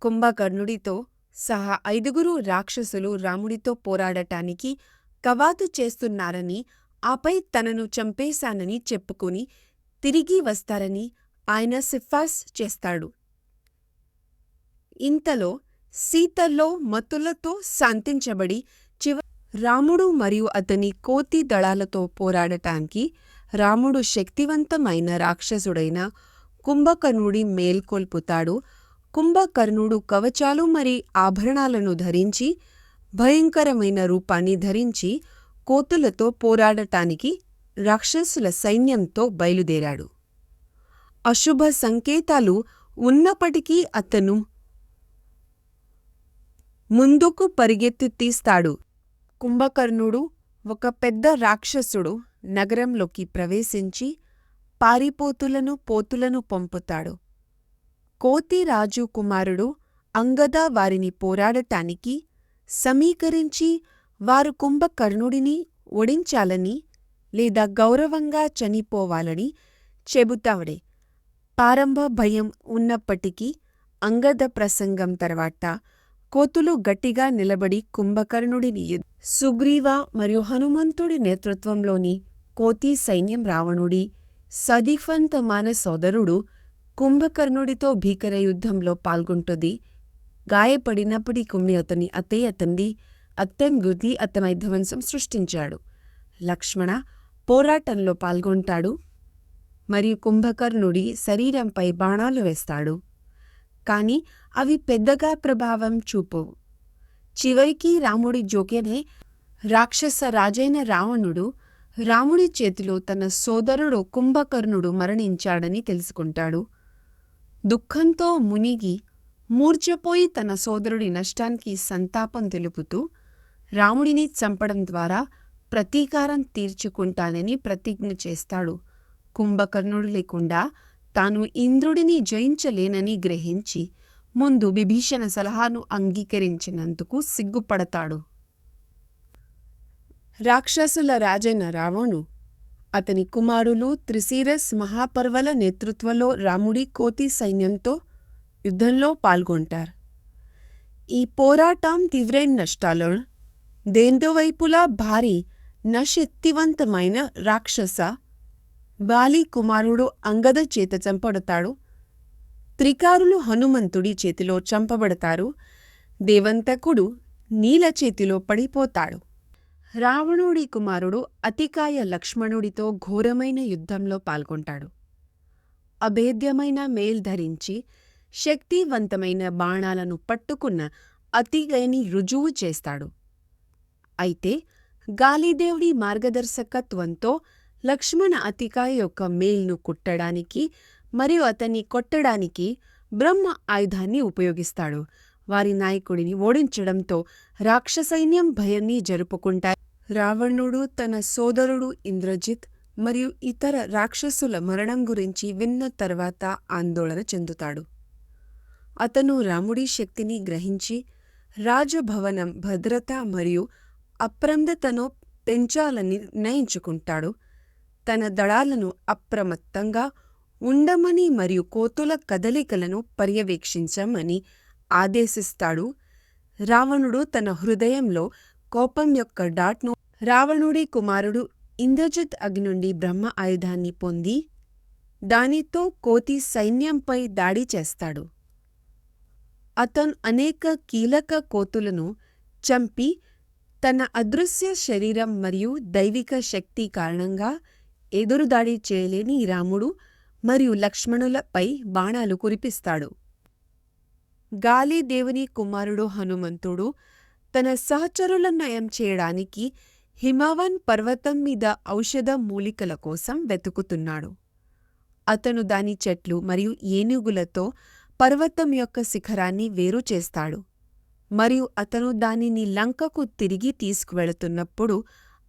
కుంభకర్ణుడితో సహా 5 రాక్షసులు రాముడితో పోరాడటానికి కవాతు చేస్తున్నారని, ఆపై తనను చంపేశానని చెప్పుకుని తిరిగి వస్తారని ఆయన సిఫార్సు చేస్తాడు. ఇంతలో సీతలో మత్తులతో శాంతించబడి రాముడు మరియు అతని కోతి దళాలతో పోరాడటానికి రాముడు శక్తివంతమైన రాక్షసుడైన కుంభకర్ణుడి మేల్కొల్పుతాడు. కుంభకర్ణుడు కవచాలు మరి ఆభరణాలను ధరించి భయంకరమైన రూపాన్ని ధరించి కోతులతో పోరాడటానికి రాక్షసుల సైన్యంతో బయలుదేరాడు. అశుభ సంకేతాలు ఉన్నప్పటికీ అతను ముందుకు పరిగెత్తి తీస్తాడు. కుంభకర్ణుడు ఒక పెద్ద రాక్షసుడు నగరంలోకి ప్రవేశించి పోతులను పంపుతాడు. కోతిరాజు కుమారుడు అంగద వారిని పోరాడటానికి సమీకరించి వారు కుంభకర్ణుడిని ఓడించాలని లేదా గౌరవంగా చనిపోవాలని చెబుతాడే. ప్రారంభ భయం ఉన్నప్పటికీ అంగద ప్రసంగం తర్వాత కోతులు గట్టిగా నిలబడి కుంభకర్ణుడిని సుగ్రీవ మరియు హనుమంతుడి నేతృత్వంలోని కోతి సైన్యం రావణుడి సదిఫంతమాన సోదరుడు కుంభకర్ణుడితో భీకర యుద్ధంలో పాల్గొంటుంది. గాయపడినప్పటికీ అతని ధ్వంసం సృష్టించాడు. లక్ష్మణ పోరాటంలో పాల్గొంటాడు మరియు కుంభకర్ణుడి శరీరంపై బాణాలు వేస్తాడు. కాని అవి పెద్దగా ప్రభావం చూపవు. చివరికి రాముడి జోక్యనే రాక్షస రాజైన రావణుడు రాముడి చేతిలో తన సోదరుడు కుంభకర్ణుడు మరణించాడని తెలుసుకుంటాడు. దుఃఖంతో మునిగి మూర్ఛపోయి తన సోదరుడి నష్టానికి సంతాపం తెలుపుతూ రాముడిని చంపడం ద్వారా ప్రతీకారం తీర్చుకుంటానని ప్రతిజ్ఞ చేస్తాడు. కుంభకర్ణుడు లేకుండా తాను ఇంద్రుడిని జయించలేనని గ్రహించి ముందు విభీషణ సలహాను అంగీకరించినందుకు సిగ్గుపడతాడు. రాక్షసుల రాజైన రావణుడు అతని కుమారులు త్రిశిరస్ మహాపర్వల నేతృత్వంలో రాముడి కోతి సైన్యంతో యుద్ధంలో పాల్గొంటారు. ఈ పోరాటం తీవ్రైన నష్టాలను దేందోవైపులా భారీ నశక్తివంతమైన రాక్షస బాలి కుమారుడు అంగద చేత చంపబడతాడు. త్రికారులు హనుమంతుడి చేతిలో చంపబడతారు. దేవంతకుడు నీల చేతిలో పడిపోతాడు. రావణుడి కుమారుడు అతికాయ లక్ష్మణుడితో ఘోరమైన యుద్ధంలో పాల్గొంటాడు. అభేద్యమైన మేల్ ధరించి శక్తివంతమైన బాణాలను పట్టుకున్న అతికాయని రుజువు చేస్తాడు. అయితే గాలిదేవుడి మార్గదర్శకత్వంతో లక్ష్మణ అతికాయ యొక్క మేల్ను కుట్టడానికి మరియు అతన్ని కొట్టడానికి బ్రహ్మ ఆయుధాన్ని ఉపయోగిస్తాడు. వారి నాయకుడిని ఓడించడంతో రాక్షసైన్యం భయాన్ని జరుపుకుంటారు. రావణుడు తన సోదరుడు ఇంద్రజిత్ మరియు ఇతర రాక్షసుల మరణం గురించి విన్న తర్వాత ఆందోళన చెందుతాడు. అతను రాముడి శక్తిని గ్రహించి రాజభవనం భద్రత మరియు అప్రమత్తతను పెంచాలని నిర్ణయించుకుంటాడు. తన దళాలను అప్రమత్తంగా ఉండమని మరియు కోతుల కదలికలను పర్యవేక్షించమని ఆదేశిస్తాడు. రావణుడు తన హృదయంలో కోపం యొక్క డాట్ను రావణుడి కుమారుడు ఇంద్రజిత్ అగ్ని నుండి బ్రహ్మ ఆయుధాన్ని పొంది దానితో కోతి సైన్యంపై దాడి చేస్తాడు. అతను అనేక కీలక కోతులను చంపి తన అదృశ్య శరీరం మరియు దైవిక శక్తి కారణంగా ఎదురుదాడి చేయలేని రాముడు మరియు లక్ష్మణులపై బాణాలు కురిపిస్తాడు. గాలిదేవుని కుమారుడు హనుమంతుడు తన సహచరులను నయం చేయడానికి హిమవన్ పర్వతం మీద ఔషధ మూలికల కోసం వెతుకుతున్నాడు. అతను దాని చెట్లు మరియు ఏనుగులతో పర్వతం యొక్క శిఖరాన్ని వేరు చేస్తాడు మరియు అతను దానిని లంకకు తిరిగి తీసుకువెళుతున్నప్పుడు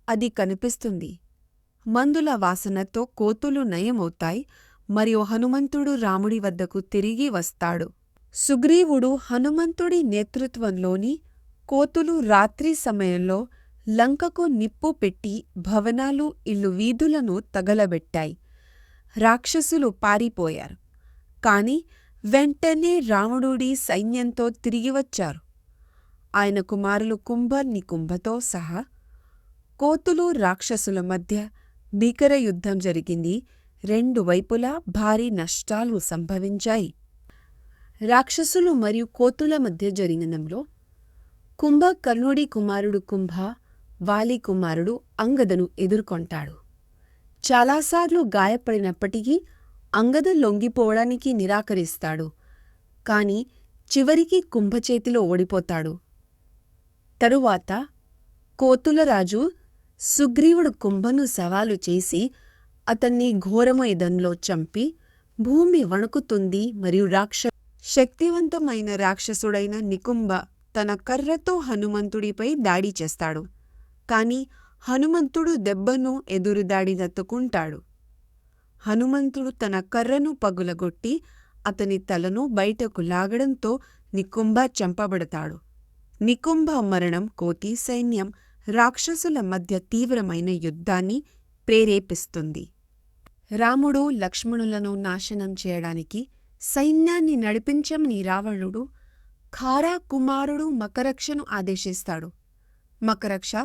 అది కనిపిస్తుంది. మందుల వాసనతో కోతులు నయమవుతాయి మరియు హనుమంతుడు రాముడి వద్దకు తిరిగి వస్తాడు. సుగ్రీవుడు హనుమంతుడి నేతృత్వంలోని కోతులు రాత్రి సమయంలో లంకకు నిప్పు పెట్టి భవనాలు ఇల్లు వీధులను తగలబెట్టాయి. రాక్షసులు పారిపోయారు. కాని వెంటనే రావణుడి సైన్యంతో తిరిగి వచ్చారు. ఆయన కుమారులు కుంభతో సహా కోతులు రాక్షసుల మధ్య భీకర యుద్ధం జరిగింది. రెండు వైపులా భారీ నష్టాలు సంభవించాయి. రాక్షసులు మరియు కోతుల మధ్య జరిగినంలో కుంభకర్ణుడి కుమారుడు కుంభ వాలి కుమారుడు అంగదను ఎదుర్కొంటాడు. చాలాసార్లు గాయపడినప్పటికీ అంగద లొంగిపోవడానికి నిరాకరిస్తాడు. కాని చివరికి కుంభ చేతిలో ఓడిపోతాడు. తరువాత కోతులరాజు సుగ్రీవుడు కుంభను సవాలు చేసి అతన్ని ఘోరమైదంలో చంపి భూమి వణుకుతుంది మరియు శక్తివంతమైన రాక్షసుడైన నికుంభ తన కర్రతో హనుమంతుడిపై దాడి చేస్తాడు. కాని హనుమంతుడు దెబ్బను ఎదురుదాడి దత్తుకుంటాడు. హనుమంతుడు తన కర్రను పగులగొట్టి అతని తలను బయటకు లాగడంతో నికుంభ చంపబడతాడు. నికుంభ మరణం కోతి సైన్యం రాక్షసుల మధ్య తీవ్రమైన యుద్ధాన్ని ప్రేరేపిస్తుంది. రాముడు లక్ష్మణులను నాశనం చేయడానికి సైన్యాన్ని నడిపించమని రావణుడు ఖారా కుమారుడు మకరక్షను ఆదేశిస్తాడు. మకరక్ష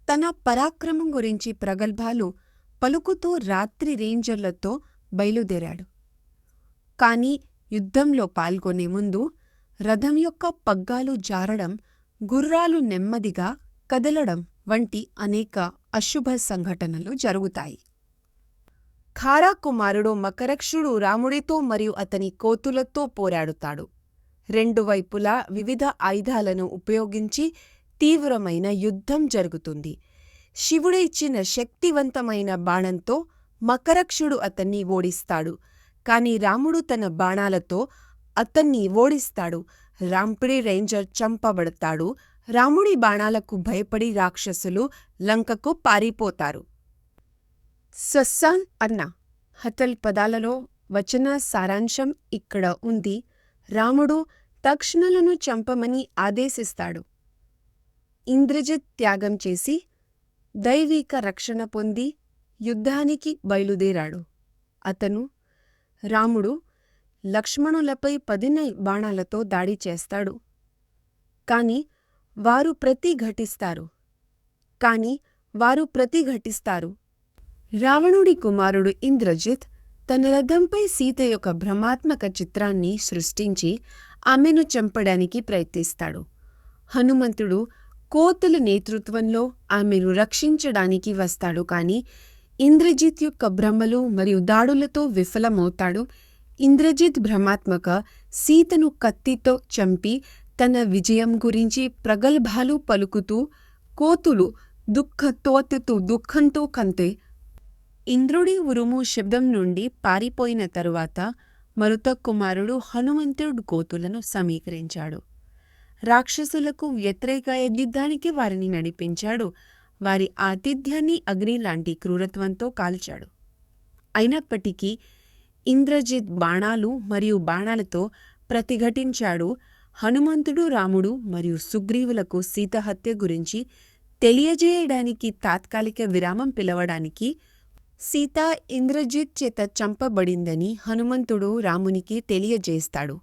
తన పరాక్రమం గురించి ప్రగల్భాలు పలుకుతూ రాత్రి రేంజర్లతో బయలుదేరాడు. కాని యుద్ధంలో పాల్గొనే ముందు రథం యొక్క పగ్గాలు జారడం, గుర్రాలు నెమ్మదిగా కదలడం వంటి అనేక అశుభ సంఘటనలు జరుగుతాయి. ఖారా కుమారుడు మకరక్షుడు రాముడితో మరియు అతని కోతులతో పోరాడుతాడు. రెండు వైపులా వివిధ ఆయుధాలను ఉపయోగించి తీవ్రమైన యుద్ధం జరుగుతుంది. శివుడు ఇచ్చిన శక్తివంతమైన బాణంతో మకరక్షుడు అతన్ని ఓడిస్తాడు. కాని రాముడు తన బాణాలతో అతన్ని ఓడిస్తాడు. రాంపిడి రేంజర్ చంపబడతాడు. రాముడి బాణాలకు భయపడి రాక్షసులు లంకకు పారిపోతారు. సస్సాన్ అన్న హతల్ పదాలలో వచన సారాంశం ఇక్కడ ఉంది. రాముడు తక్షణులను చంపమని ఆదేశిస్తాడు. ఇంద్రజిత్ త్యాగం చేసి దైవిక రక్షణ పొంది యుద్ధానికి బయలుదేరాడు. రాముడు లక్ష్మణులపై 10 బాణాలతో దాడి చేస్తాడు. కాని వారు ప్రతిఘటిస్తారు. రావణుడి కుమారుడు ఇంద్రజిత్ తన రథంపై సీత యొక్క భ్రమాత్మక చిత్రాన్ని సృష్టించి ఆమెను చంపడానికి ప్రయత్నిస్తాడు. హనుమంతుడు కోతుల నేతృత్వంలో ఆమెను రక్షించడానికి వస్తాడు. కాని ఇంద్రజిత్ యొక్క భ్రమలు మరియు దాడులతో విఫలమవుతాడు. ఇంద్రజిత్ భ్రమాత్మక సీతను కత్తితో చంపి తన విజయం గురించి ప్రగల్భాలు పలుకుతూ కోతులు దుఃఖంతో కంతే ఇంద్రుడి ఉరుము శబ్దం నుండి పారిపోయిన తరువాత మరుత కుమారుడు హనుమంతుడు కోతులను సమీకరించాడు. రాక్షసులకు వ్యతిరేక యుద్ధానికి వారిని నడిపించాడు. వారి ఆతిథ్యాన్ని అగ్ని లాంటి క్రూరత్వంతో కాల్చాడు. అయినప్పటికీ ఇంద్రజిత్ బాణాలు మరియు బాణాలతో ప్రతిఘటించాడు. హనుమంతుడు రాముడు మరియు సుగ్రీవులకు సీత హత్య గురించి తెలియజేయడానికి తాత్కాలిక విరామం పిలవడానికి సీత ఇంద్రజిత్ చేత చంపబడిందని హనుమంతుడు రామునికి తెలియజేస్తాడు.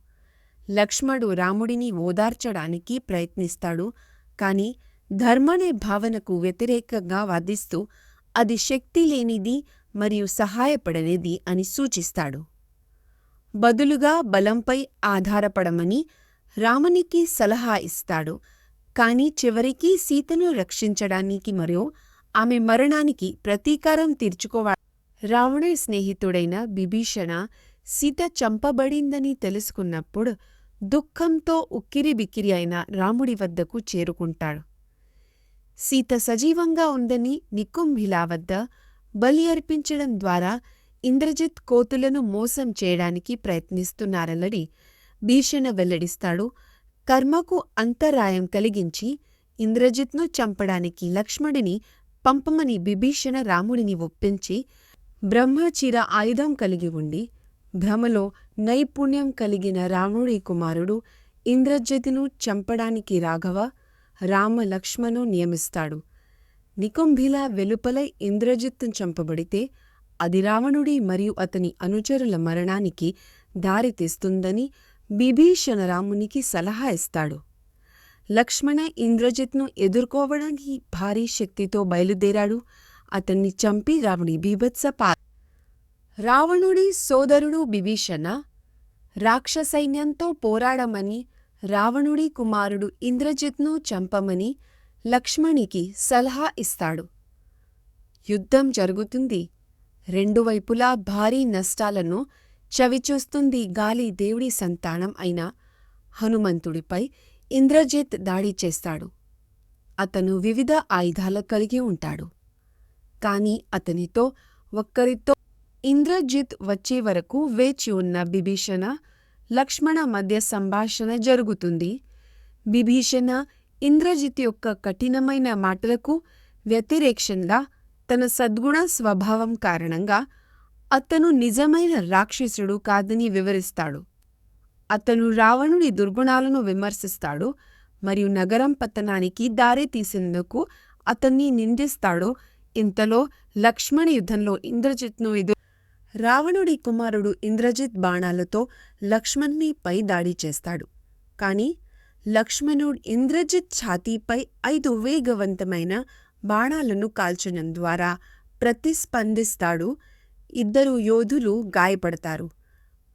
లక్ష్మణుడు రాముడిని ఓదార్చడానికి ప్రయత్నిస్తాడు. కాని ధర్మనే భావనకు వ్యతిరేకంగా వాదిస్తూ అది శక్తి లేనిది మరియు సహాయపడనిది అని సూచిస్తాడు. బదులుగా బలంపై ఆధారపడమని రామునికి సలహా ఇస్తాడు. కాని చివరికి సీతను రక్షించడానికి మరియు ఆమె మరణానికి ప్రతీకారం తీర్చుకోవాలి. రావణుడి స్నేహితుడైన బిభీషణ సీత చంపబడిందని తెలుసుకున్నప్పుడు దుఃఖంతో ఉక్కిరిబిక్కిరి అయిన రాముడి వద్దకు చేరుకుంటాడు. సీత సజీవంగా ఉందని నికుంభిలా వద్ద బలి అర్పించడం ద్వారా ఇంద్రజిత్ కోతులను మోసం చేయడానికి ప్రయత్నిస్తున్నారని భీషణ వెల్లడిస్తాడు. కర్మకు అంతరాయం కలిగించి ఇంద్రజిత్ను చంపడానికి లక్ష్మణుడిని పంపమని బిభీషణ రాముడిని ఒప్పించి బ్రహ్మచిర ఆయుధం కలిగి ఉండి భ్రమలో నైపుణ్యం కలిగిన రాముడి కుమారుడు ఇంద్రజిత్ను చంపడానికి రాఘవ, రామ, లక్ష్మణు నియమిస్తాడు. నికుంభిల వెలుపల ఇంద్రజిత్తు చంపబడితే అది రావణుడి మరియు అతని అనుచరుల మరణానికి దారితీస్తుందని బిభీషణ రామునికి సలహా ఇస్తాడు. లక్ష్మణ ఇంద్రజిత్ను ఎదుర్కోవడానికి భారీ శక్తితో బయలుదేరాడు. అతన్ని చంపి రావణుడి బీభత్స రావణుడి సోదరుడు బిభీషణ రాక్షసైన్యంతో పోరాడమని రావణుడి కుమారుడు ఇంద్రజిత్ను చంపమని లక్ష్మణికి సలహా ఇస్తాడు. యుద్ధం జరుగుతుంది. రెండు వైపులా భారీ నష్టాలను చవిచూస్తుంది. గాలి దేవుడి సంతానం అయిన హనుమంతుడిపై ఇంద్రజిత్ దాడి చేస్తాడు. అతను వివిధ ఆయుధాలు కలిగి ఉంటాడు. కాని అతనితో ఒక్కరితో ఇంద్రజిత్ వచ్చే వరకు వేచి ఉన్న విభీషణ, లక్ష్మణ మధ్య సంభాషణ జరుగుతుంది. విభీషణ ఇంద్రజిత్ యొక్క కఠినమైన మాటలకు వ్యతిరేక్షంగా తన సద్గుణ స్వభావం కారణంగా అతను నిజమైన రాక్షసుడు కాదని వివరిస్తాడు. అతను రావణుడి దుర్గుణాలను విమర్శిస్తాడు మరియు నగరం పతనానికి దారి తీసేందుకు అతన్ని నిందిస్తాడు. ఇంతలో లక్ష్మణ యుద్ధంలో ఇంద్రజిత్ను రావణుడి కుమారుడు ఇంద్రజిత్ బాణాలతో లక్ష్మణునిపై దాడి చేస్తాడు. కాని లక్ష్మణుడు ఇంద్రజిత్ ఛాతీపై 5 వేగవంతమైన బాణాలను కాల్చడం ద్వారా ప్రతిస్పందిస్తాడు. ఇద్దరు యోధులు గాయపడతారు.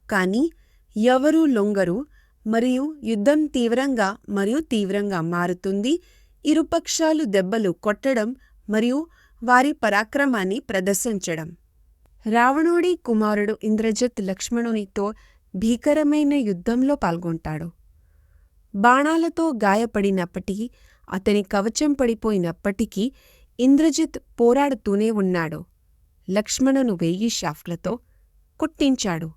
కాని ఎవరూ లొంగరు మరియు యుద్ధం తీవ్రంగా మారుతుంది. ఇరుపక్షాలు దెబ్బలు కొట్టడం మరియు వారి పరాక్రమాన్ని ప్రదర్శించడం. రావణుడి కుమారుడు ఇంద్రజిత్ లక్ష్మణునితో భీకరమైన యుద్ధంలో పాల్గొంటాడు. బాణాలతో గాయపడినప్పటికీ, అతని కవచం పడిపోయినప్పటికీ ఇంద్రజిత్ పోరాడుతూనే ఉన్నాడు. లక్ష్మణును 1000 షాఫ్ట్లతో కొట్టించాడు.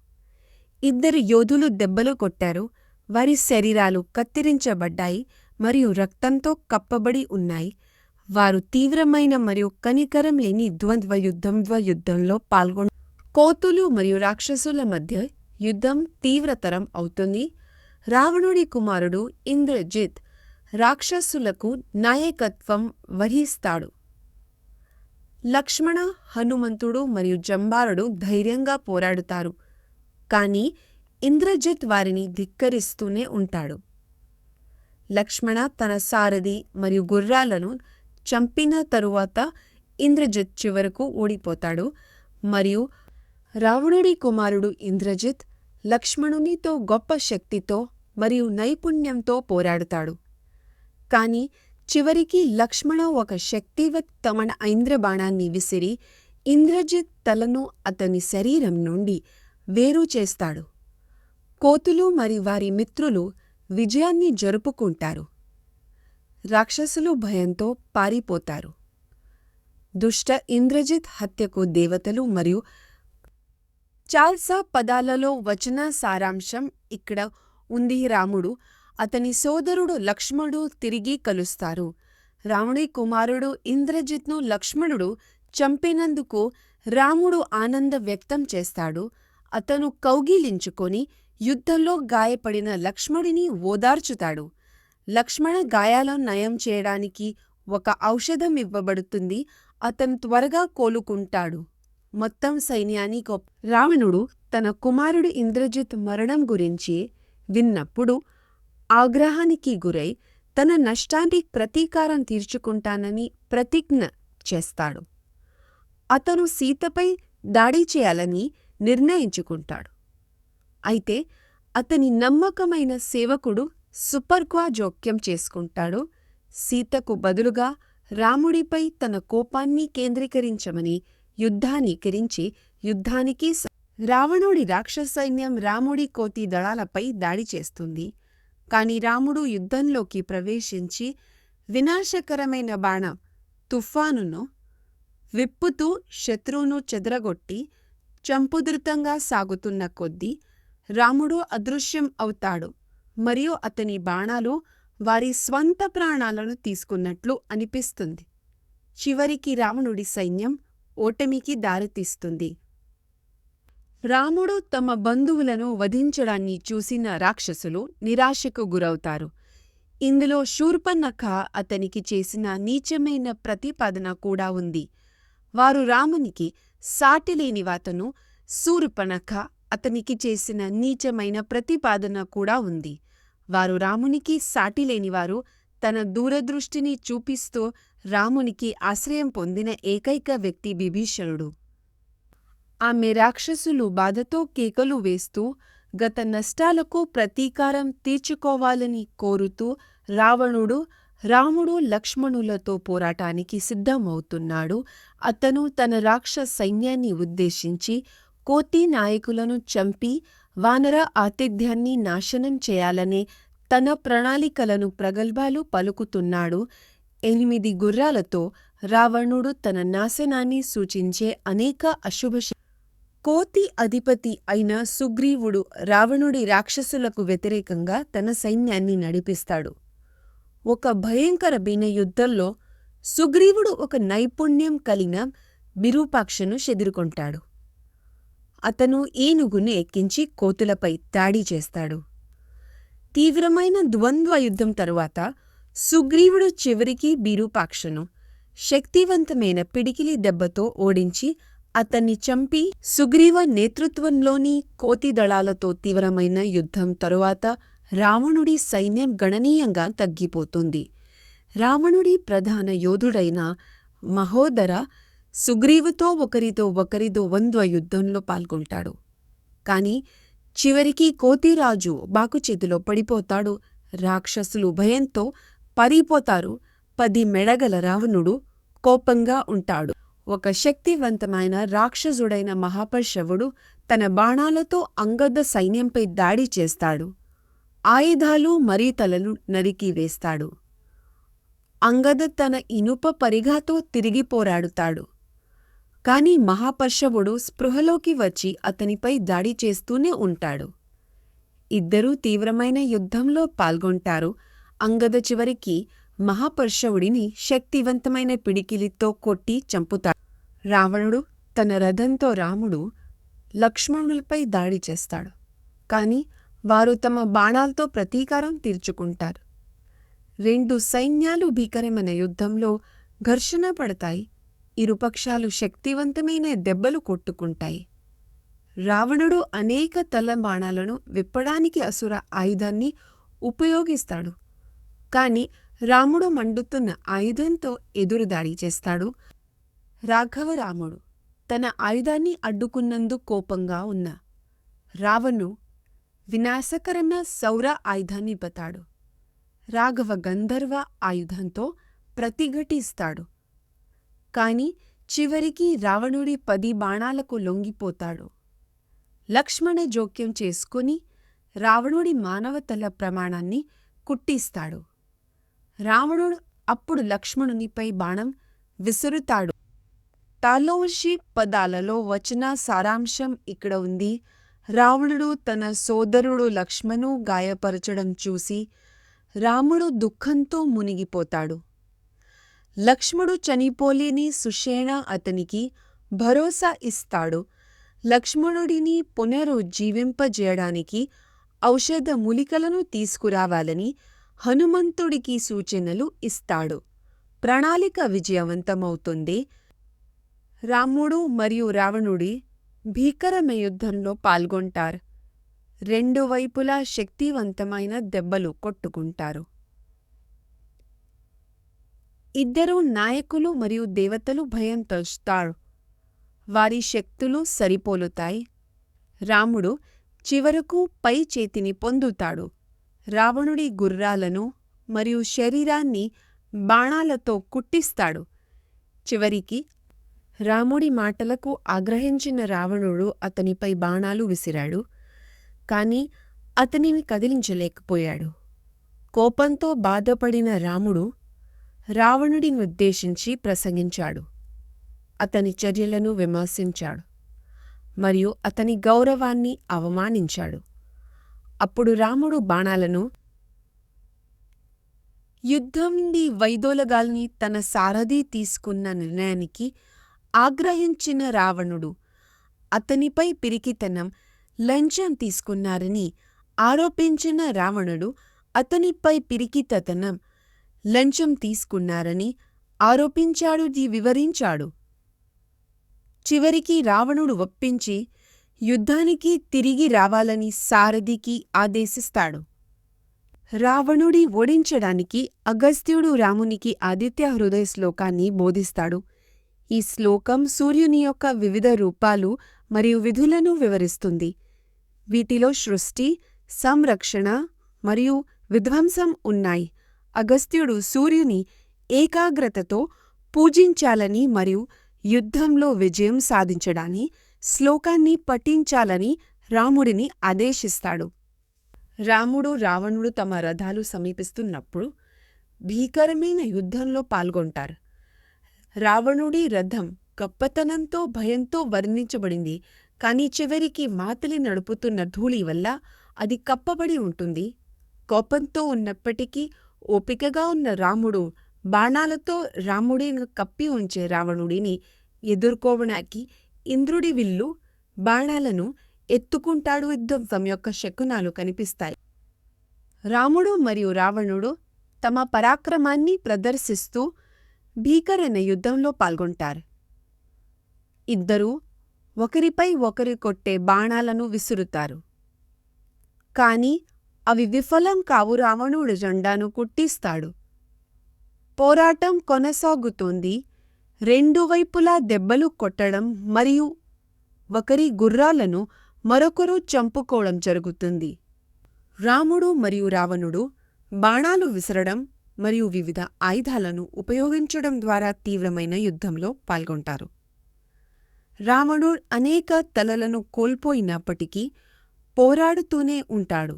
ఇద్దరు యోధులు దెబ్బలు కొట్టారు. వారి శరీరాలు కత్తిరించబడ్డాయి మరియు రక్తంతో కప్పబడి ఉన్నాయి. వారు తీవ్రమైన మరియు కనికరం లేని యుద్ధంలో పాల్గొన్న కోతులు మరియు రాక్షసుల మధ్య యుద్ధం తీవ్రతరం అవుతుంది. రావణుడి కుమారుడు ఇంద్రజిత్ రాక్షసులకు నాయకత్వం వహిస్తాడు. లక్ష్మణ, హనుమంతుడు మరియు జంబారుడు ధైర్యంగా పోరాడుతారు. కాని ఇంద్రజిత్ వారిని ధిక్కరిస్తూనే ఉంటాడు. లక్ష్మణ తన సారథి మరియు గుర్రాలను చంపిన తరువాత ఇంద్రజిత్ చివరకు ఓడిపోతాడు మరియు రావణుడి కుమారుడు ఇంద్రజిత్ లక్ష్మణునితో గొప్ప శక్తితో మరియు నైపుణ్యంతో పోరాడుతాడు. కాని చివరికి లక్ష్మణ ఒక శక్తివంతమైన ఐంద్రబాణాన్ని విసిరి ఇంద్రజిత్ తలను అతని శరీరం నుండి వేరు చేస్తాడు. కోతులు మరియు వారి మిత్రులు విజయాన్ని జరుపుకుంటారు. రాక్షసులు భయంతో పారిపోతారు. దుష్ట ఇంద్రజిత్ హత్యకు దేవతలు మరియు చాల్సా పదాలలో వచన సారాంశం ఇక్కడ ఉంది. రాముడు, అతని సోదరుడు లక్ష్మణుడు తిరిగి కలుస్తారు. రాముడి కుమారుడు ఇంద్రజిత్ను లక్ష్మణుడు చంపినందుకు రాముడు ఆనందం వ్యక్తం చేస్తాడు. అతను కౌగిలించుకొని యుద్ధంలో గాయపడిన లక్ష్మణుడిని ఓదార్చుతాడు. లక్ష్మణ గాయాలను నయం చేయడానికి ఒక ఔషధం ఇవ్వబడుతుంది. అతను త్వరగా కోలుకుంటాడు. మొత్తం సైన్యాన్ని రావణుడు తన కుమారుడు ఇంద్రజిత్ మరణం గురించి విన్నప్పుడు ఆగ్రహానికి గురై తన నష్టానికి ప్రతీకారం తీర్చుకుంటానని ప్రతిజ్ఞ చేస్తాడు. అతను సీతపై దాడి చేయాలని నిర్ణయించుకుంటాడు. అయితే అతని నమ్మకమైన సేవకుడు సుపర్క్వా జోక్యం చేసుకుంటాడు. సీతకు బదులుగా రాముడిపై తన కోపాన్ని కేంద్రీకరించమని యుద్ధానికి రావణుడి రాక్షస సైన్యం రాముడి కోతి దళాలపై దాడి చేస్తుంది. కాని రాముడు యుద్ధంలోకి ప్రవేశించి వినాశకరమైన బాణం తుఫానును విప్పుతూ శత్రువును చెదరగొట్టి చంపుదృతంగా సాగుతున్న కొద్దీ రాముడు అదృశ్యం అవుతాడు మరియు అతని బాణాలు వారి స్వంత ప్రాణాలను తీసుకున్నట్లు అనిపిస్తుంది. చివరికి రావణుడి సైన్యం ఓటమికి దారితీస్తుంది. రాముడు తమ బంధువులను వధించడాన్ని చూసిన రాక్షసులు నిరాశకు గురవుతారు. ఇందులో శూర్పణఖ అతనికి చేసిన నీచమైన ప్రతిపాదన కూడా ఉంది. వారు రామునికి సాటిలేని వాతను శూర్పణఖ అతనికి చేసిన నీచమైన ప్రతిపాదన కూడా ఉంది. వారు రామునికి సాటిలేనివారు. తన దూరదృష్టిని చూపిస్తూ రామునికి ఆశ్రయం పొందిన ఏకైక వ్యక్తి విభీషణుడు. ఆమె రాక్షసులు బాధతో కేకలు వేస్తూ గత నష్టాలకు ప్రతీకారం తీర్చుకోవాలని కోరుతూ రావణుడు రాముడు లక్ష్మణులతో పోరాటానికి సిద్ధమవుతున్నాడు. అతను తన రాక్షస సైన్యాన్ని ఉద్దేశించి కోతి నాయకులను చంపి వానర ఆతిథ్యాన్ని నాశనం చేయాలనే తన ప్రణాళికలను ప్రగల్భాలు పలుకుతున్నాడు. 8 గుర్రాలతో రావణుడు తన నాశనాన్ని సూచించే అనేక కోతి అధిపతి అయిన సుగ్రీవుడు రావణుడి రాక్షసులకు వ్యతిరేకంగా తన సైన్యాన్ని నడిపిస్తాడు. ఒక భయంకరమైన యుద్ధంలో సుగ్రీవుడు ఒక నైపుణ్యం కలిగిన విరూపాక్షను ఎదుర్కొంటాడు. అతను ఏనుగును ఎక్కించి కోతులపై దాడి చేస్తాడు. తీవ్రమైన ద్వంద్వ యుద్ధం తరువాత సుగ్రీవుడు చివరికి విరూపాక్షను శక్తివంతమైన పిడికిలి దెబ్బతో ఓడించి అతన్ని చంపి సుగ్రీవ నేతృత్వంలోని కోతి దళాలతో తీవ్రమైన యుద్ధం తరువాత రావణుడి సైన్యం గణనీయంగా తగ్గిపోతుంది. రావణుడి ప్రధాన యోధుడైన మహోదర సుగ్రీవుతో ఒకరితో ద్వంద్వ యుద్ధంలో పాల్గొంటాడు. కాని చివరికి కోతిరాజు బాకుచేతిలో పడిపోతాడు. రాక్షసులు భయంతో పారిపోతారు. 10 మెడగల రావణుడు కోపంగా ఉంటాడు. ఒక శక్తివంతమైన రాక్షసుడైన మహాపర్షవుడు తన బాణాలతో అంగద సైన్యంపై దాడి చేస్తాడు. ఆయుధాలు మరియు తలలు నరికి వేస్తాడు. అంగద తన ఇనుప పరిఘతో తిరిగి పోరాడుతాడు. కాని మహాపర్షవుడు స్పృహలోకి వచ్చి అతనిపై దాడి చేస్తూనే ఉంటాడు. ఇద్దరూ తీవ్రమైన యుద్ధంలో పాల్గొంటారు. అంగద చివరికి మహాపర్షవుడిని శక్తివంతమైన పిడికిలితో కొట్టి చంపుతాడు. రావణుడు తన రథంతో రాముడు లక్ష్మణులపై దాడి చేస్తాడు. కాని వారు తమ బాణాలతో ప్రతీకారం తీర్చుకుంటారు. 2 సైన్యాలు భీకరమైన యుద్ధంలో ఘర్షణ పడతాయి. ఇరుపక్షాలు శక్తివంతమైన దెబ్బలు కొట్టుకుంటాయి. రావణుడు అనేక తల బాణాలను విప్పడానికి అసుర ఆయుధాన్ని ఉపయోగిస్తాడు. కాని రాముడు మండుతున్న ఆయుధంతో ఎదురుదాడి చేస్తాడు. రాఘవరాముడు తన ఆయుధాన్ని అడ్డుకున్నందుకు కోపంగా ఉన్న రావణుడు వినాశకరమైన సౌర ఆయుధాన్ని బతాడు. రాఘవ గంధర్వ ఆయుధంతో ప్రతిఘటిస్తాడు. కాని చివరికి రావణుడి 10 బాణాలకు లొంగిపోతాడు. లక్ష్మణ జోక్యం చేసుకుని రావణుడి మానవతల ప్రమాణాన్ని కుట్టిస్తాడు. రావణుడు అప్పుడు లక్ష్మణునిపై బాణం విసురుతాడు. తాలోషి పదాలలో వచన సారాంశం ఇక్కడ ఉంది. రావణుడు తన సోదరుడు లక్ష్మణు గాయపరచడం చూసి రాముడు దుఃఖంతో మునిగిపోతాడు. లక్ష్మణుడు చనిపోలేని సుషేణ అతనికి భరోసా ఇస్తాడు. లక్ష్మణుడిని పునరుజ్జీవింపజేయడానికి ఔషధ మూలికలను తీసుకురావాలని హనుమంతుడికి సూచనలు ఇస్తాడు. ప్రణాళిక విజయవంతమవుతుంది. రాముడు మరియు రావణుడి భీకరమైన యుద్ధంలో పాల్గొంటారు. 2 వైపులా శక్తివంతమైన దెబ్బలు కొట్టుకుంటారు. ఇద్దరు నాయకులు మరియు దేవతలు భయం తోస్తారు. వారి శక్తులు సరిపోలుతాయి. రాముడు చివరకు పై చేతిని పొందుతాడు. రావణుడి గుర్రాలను మరియు శరీరాన్ని బాణాలతో కుట్టిస్తాడు. చివరికి రాముడి మాటలకు ఆగ్రహించిన రావణుడు అతనిపై బాణాలు విసిరాడు. కాని అతనిని కదిలించలేకపోయాడు. కోపంతో బాధపడిన రాముడు రావణుడిని ఉద్దేశించి ప్రసంగించాడు. అతని చర్యలను విమర్శించాడు మరియు అతని గౌరవాన్ని అవమానించాడు. అప్పుడు రాముడు బాణాలను యుద్ధం నుండి వైదొలగాలని తన సారథి తీసుకున్న నిర్ణయానికి ఆగ్రహించిన రావణుడు అతనిపై పిరికితనం, లంచం తీసుకున్నారని ఆరోపించిన రావణుడు అతనిపై పిరికితనం, లంచం తీసుకున్నారని ఆరోపించాడు వివరించాడు. చివరికి రావణుడు ఒప్పించి యుద్ధానికి తిరిగి రావాలని సారథికి ఆదేశిస్తాడు. రావణుడి ఓడించడానికి అగస్త్యుడు రామునికి ఆదిత్య హృదయ శ్లోకాన్ని బోధిస్తాడు. ఈ శ్లోకం సూర్యుని యొక్క వివిధ రూపాలు మరియు విధులను వివరిస్తుంది. వీటిలో సృష్టి, సంరక్షణ మరియు విధ్వంసం ఉన్నాయి. అగస్త్యుడు సూర్యుని ఏకాగ్రతతో పూజించాలని మరియు యుద్ధంలో విజయం సాధించడాన్ని శ్లోకాన్ని పఠించాలని రాముడిని ఆదేశిస్తాడు. రాముడు రావణుడు తమ రథాలు సమీపిస్తున్నప్పుడు భీకరమైన యుద్ధంలో పాల్గొంటారు. రావణుడి రథం గొప్పతనంతో భయంతో వర్ణించబడింది, కానీ చివరికి మాతలి నడుపుతున్న ధూళి వల్ల అది కప్పబడి ఉంటుంది. కోపంతో ఉన్నప్పటికీ ఓపికగా ఉన్న రాముడు బాణాలతో రాముడిని కప్పి ఉంచే రావణుడిని ఎదుర్కోవడానికి ఇంద్రుడి విల్లు బాణాలను ఎత్తుకుంటాడు. యుద్ధం యొక్క శకునాలు కనిపిస్తాయి. రాముడు మరియు రావణుడు తమ పరాక్రమాన్ని ప్రదర్శిస్తూ భీకరైన యుద్ధంలో పాల్గొంటారు. ఇద్దరూ ఒకరిపై ఒకరు కొట్టే బాణాలను విసురుతారు, కాని అవి విఫలం కావు. రావణుడు జెండాను కుట్టిస్తాడు. పోరాటం కొనసాగుతోంది. రెండు వైపులా దెబ్బలు కొట్టడం మరియు ఒకరి గుర్రాలను మరొకరు చంపుకోవడం జరుగుతుంది. రాముడు మరియు రావణుడు బాణాలు విసరడం మరియు వివిధ ఆయుధాలను ఉపయోగించడం ద్వారా తీవ్రమైన యుద్ధంలో పాల్గొంటారు. రావణుడు అనేక తలలను కోల్పోయినప్పటికీ పోరాడుతూనే ఉంటాడు.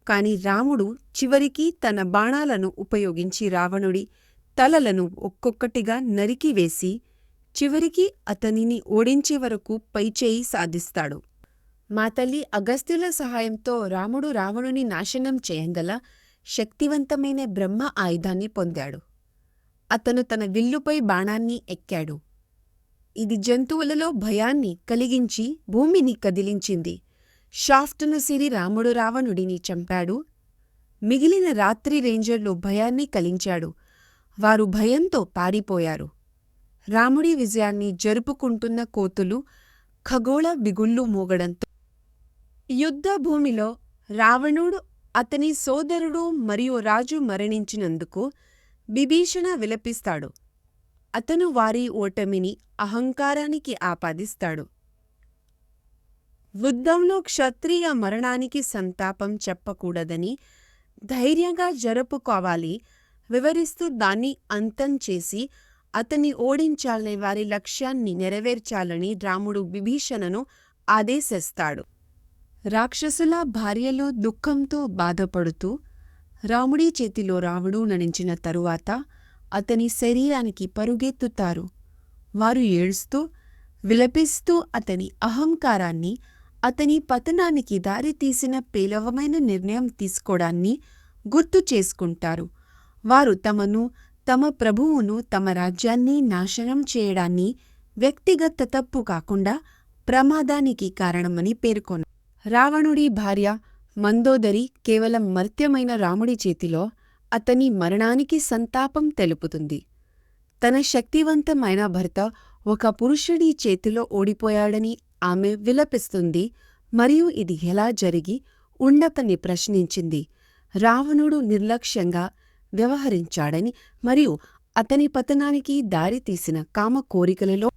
కాని రాముడు చివరికి తన బాణాలను ఉపయోగించి రావణుడి తలలను ఒక్కొక్కటిగా నరికివేసి చివరికి అతనిని ఓడించే వరకు పైచేయి సాధిస్తాడు. మా తల్లి అగస్త్యుల సహాయంతో రాముడు రావణుని నాశనం చేయగల శక్తివంతమైన బ్రహ్మ ఆయుధాన్ని పొందాడు. అతను తన విల్లుపై బాణాన్ని ఎక్కాడు. ఇది జంతువులలో భయాన్ని కలిగించి భూమిని కదిలించింది. షాఫ్టును సిరి రాముడు రావణుడిని చంపాడు. మిగిలిన రాత్రి రేంజర్లు భయాన్ని కలించాడు. వారు భయంతో పారిపోయారు. రాముడి విజయాన్ని జరుపుకుంటున్న కోతులు ఖగోళ బిగుళ్ళు మోగడంతో యుద్ధ భూమిలో రావణుడు, అతని సోదరుడు మరియు రాజు మరణించినందుకు బిభీషణ విలపిస్తాడు. అతను వారి ఓటమిని అహంకారానికి ఆపాదిస్తాడు. యుద్ధంలో క్షత్రియ మరణానికి సంతాపం చెప్పకూడదని ధైర్యంగా జరుపుకోవాలి వివరిస్తూ దాన్ని అంతం చేసి అతన్ని ఓడించాలని, వారి లక్ష్యాన్ని నెరవేర్చాలని రాముడు విభీషణను ఆదేశిస్తాడు. రాక్షసుల భార్యలో దుఃఖంతో బాధపడుతూ రాముడి చేతిలో రావణుడు నడించిన తరువాత అతని శరీరానికి పరుగెత్తుతారు. వారు ఏడుస్తూ విలపిస్తూ అతని అహంకారాన్ని, అతని పతనానికి దారితీసిన పేలవమైన నిర్ణయం తీసుకోవడాన్ని గుర్తు చేసుకుంటారు. వారు తమను, తమ ప్రభువును, తమ రాజ్యాన్ని నాశనం చేయడాన్ని వ్యక్తిగత తప్పు కాకుండా ప్రమాదానికి కారణమని పేర్కొన్నారు. రావణుడి భార్య మందోదరి కేవలం మర్త్యమైన రాముడి చేతిలో అతని మరణానికి సంతాపం తెలుపుతుంది. తన శక్తివంతమైన భర్త ఒక పురుషుడి చేతిలో ఓడిపోయాడని ఆమె విలపిస్తుంది మరియు ఇది ఎలా జరిగి ఉండతని ప్రశ్నించింది. రావణుడు నిర్లక్ష్యంగా వ్యవహరించాడని మరియు అతని పతనానికి దారితీసిన కామ కోరికలలో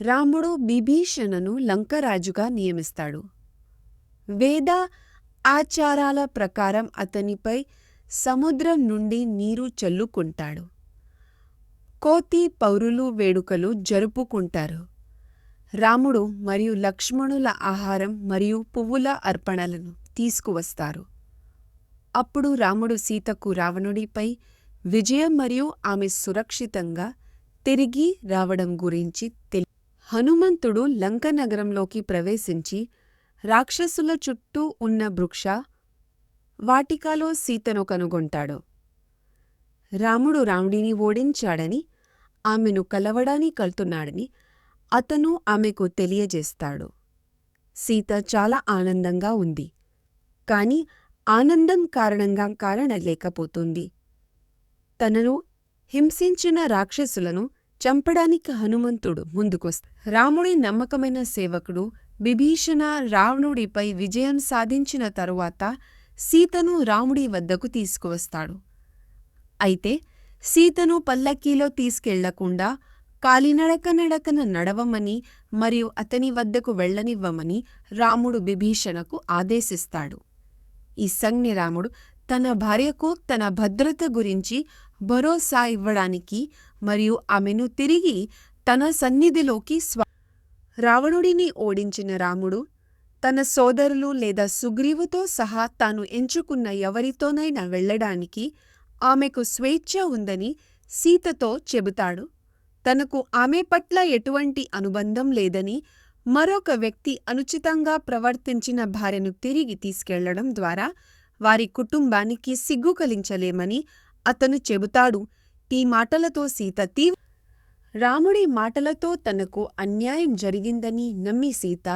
రాముడు బిభీషణను లంకరాజుగా నియమిస్తాడు. వేద ఆచారాల ప్రకారం అతనిపై సముద్రం నుండి నీరు చల్లుకుంటాడు. కోతి పౌరులు వేడుకలు జరుపుకుంటారు. రాముడు మరియు లక్ష్మణుల ఆహారం మరియు పువ్వుల అర్పణలను తీసుకువస్తారు. అప్పుడు రాముడు సీతకు రావణుడిపై విజయం మరియు ఆమె సురక్షితంగా తిరిగి రావడం గురించి హనుమంతుడు లంక నగరంలోకి ప్రవేశించి రాక్షసుల చుట్టూ ఉన్న వృక్ష వాటికలో సీతను కనుగొంటాడు. రాముడు రాముడిని ఓడించాడని, ఆమెను కలవడానికి వెళ్తున్నాడని అతను ఆమెకు తెలియజేస్తాడు. సీత చాలా ఆనందంగా ఉంది, కాని ఆనందం కారణంగా లేకపోతుంది. తనను హింసించిన రాక్షసులను చంపడానికి హనుమంతుడు ముందుకొస్తాడు. రాముడి నమ్మకమైన సేవకుడు బిభీషణ రావణుడిపై విజయం సాధించిన తరువాత సీతను రాముడి వద్దకు తీసుకువస్తాడు. అయితే సీతను పల్లకీలో తీసుకెళ్లకుండా కాలినడకన నడవమని మరియు అతని వద్దకు వెళ్లనివ్వమని రాముడు బిభీషణకు ఆదేశిస్తాడు. ఈ సంజ్ఞ రాముడు తన భార్యకు తన భద్రత గురించి భరోసా ఇవ్వడానికి మరియు ఆమెను తిరిగి తన సన్నిధిలోకి రావణుడిని ఓడించిన రాముడు తన సోదరులు లేదా సుగ్రీవుతో సహా తాను ఎంచుకున్న ఎవరితోనైనా వెళ్ళడానికి ఆమెకు స్వేచ్ఛ ఉందని సీతతో చెబుతాడు. తనకు ఆమె పట్ల ఎటువంటి అనుబంధం లేదని, మరొక వ్యక్తి అనుచితంగా ప్రవర్తించిన భార్యను తిరిగి తీసుకెళ్లడం ద్వారా వారి కుటుంబానికి సిగ్గు కలిగించలేమని అతను చెబుతాడు. ఈ మాటలతో సీత రాముడి మాటలతో తనకు అన్యాయం జరిగిందని నమ్మి సీత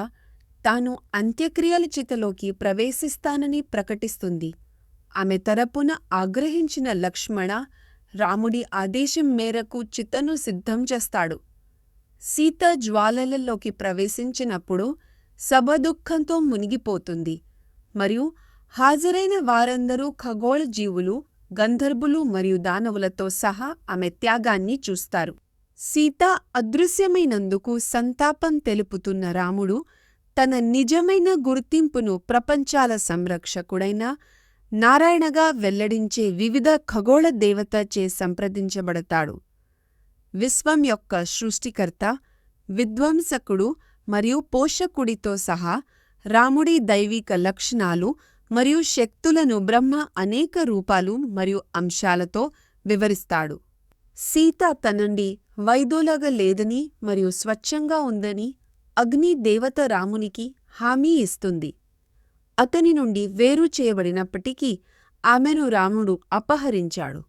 తాను అంత్యక్రియల చితలోకి ప్రవేశిస్తానని ప్రకటిస్తుంది. ఆమె తరపున ఆగ్రహించిన లక్ష్మణ రాముడి ఆదేశం మేరకు చితను సిద్ధం చేస్తాడు. సీత జ్వాలలలోకి ప్రవేశించినప్పుడు సభ దుఃఖంతో మునిగిపోతుంది మరియు హాజరైన వారందరూ ఖగోళ జీవులు, గంధర్వులు మరియు దానవులతో సహా ఆమె త్యాగాన్ని చూస్తారు. సీత అదృశ్యమైనందుకు సంతాపం తెలుపుతున్న రాముడు తన నిజమైన గుర్తింపును ప్రపంచాల సంరక్షకుడైన నారాయణగా వెల్లడించే వివిధ ఖగోళ దేవతచే సంప్రదించబడతాడు. విశ్వం యొక్క సృష్టికర్త, విధ్వంసకుడు మరియు పోషకుడితో సహా రాముడి దైవిక లక్షణాలు మరియు శక్తులను బ్రహ్మ అనేక రూపాలు మరియు అంశాలతో వివరిస్తాడు. సీత తనండి వైదొలగ లేదని మరియు స్వచ్ఛంగా ఉందని అగ్ని దేవత రామునికి హామీ ఇస్తుంది. అతని నుండి వేరు చేయబడినప్పటికీ ఆమెను రాముడు అపహరించాడు.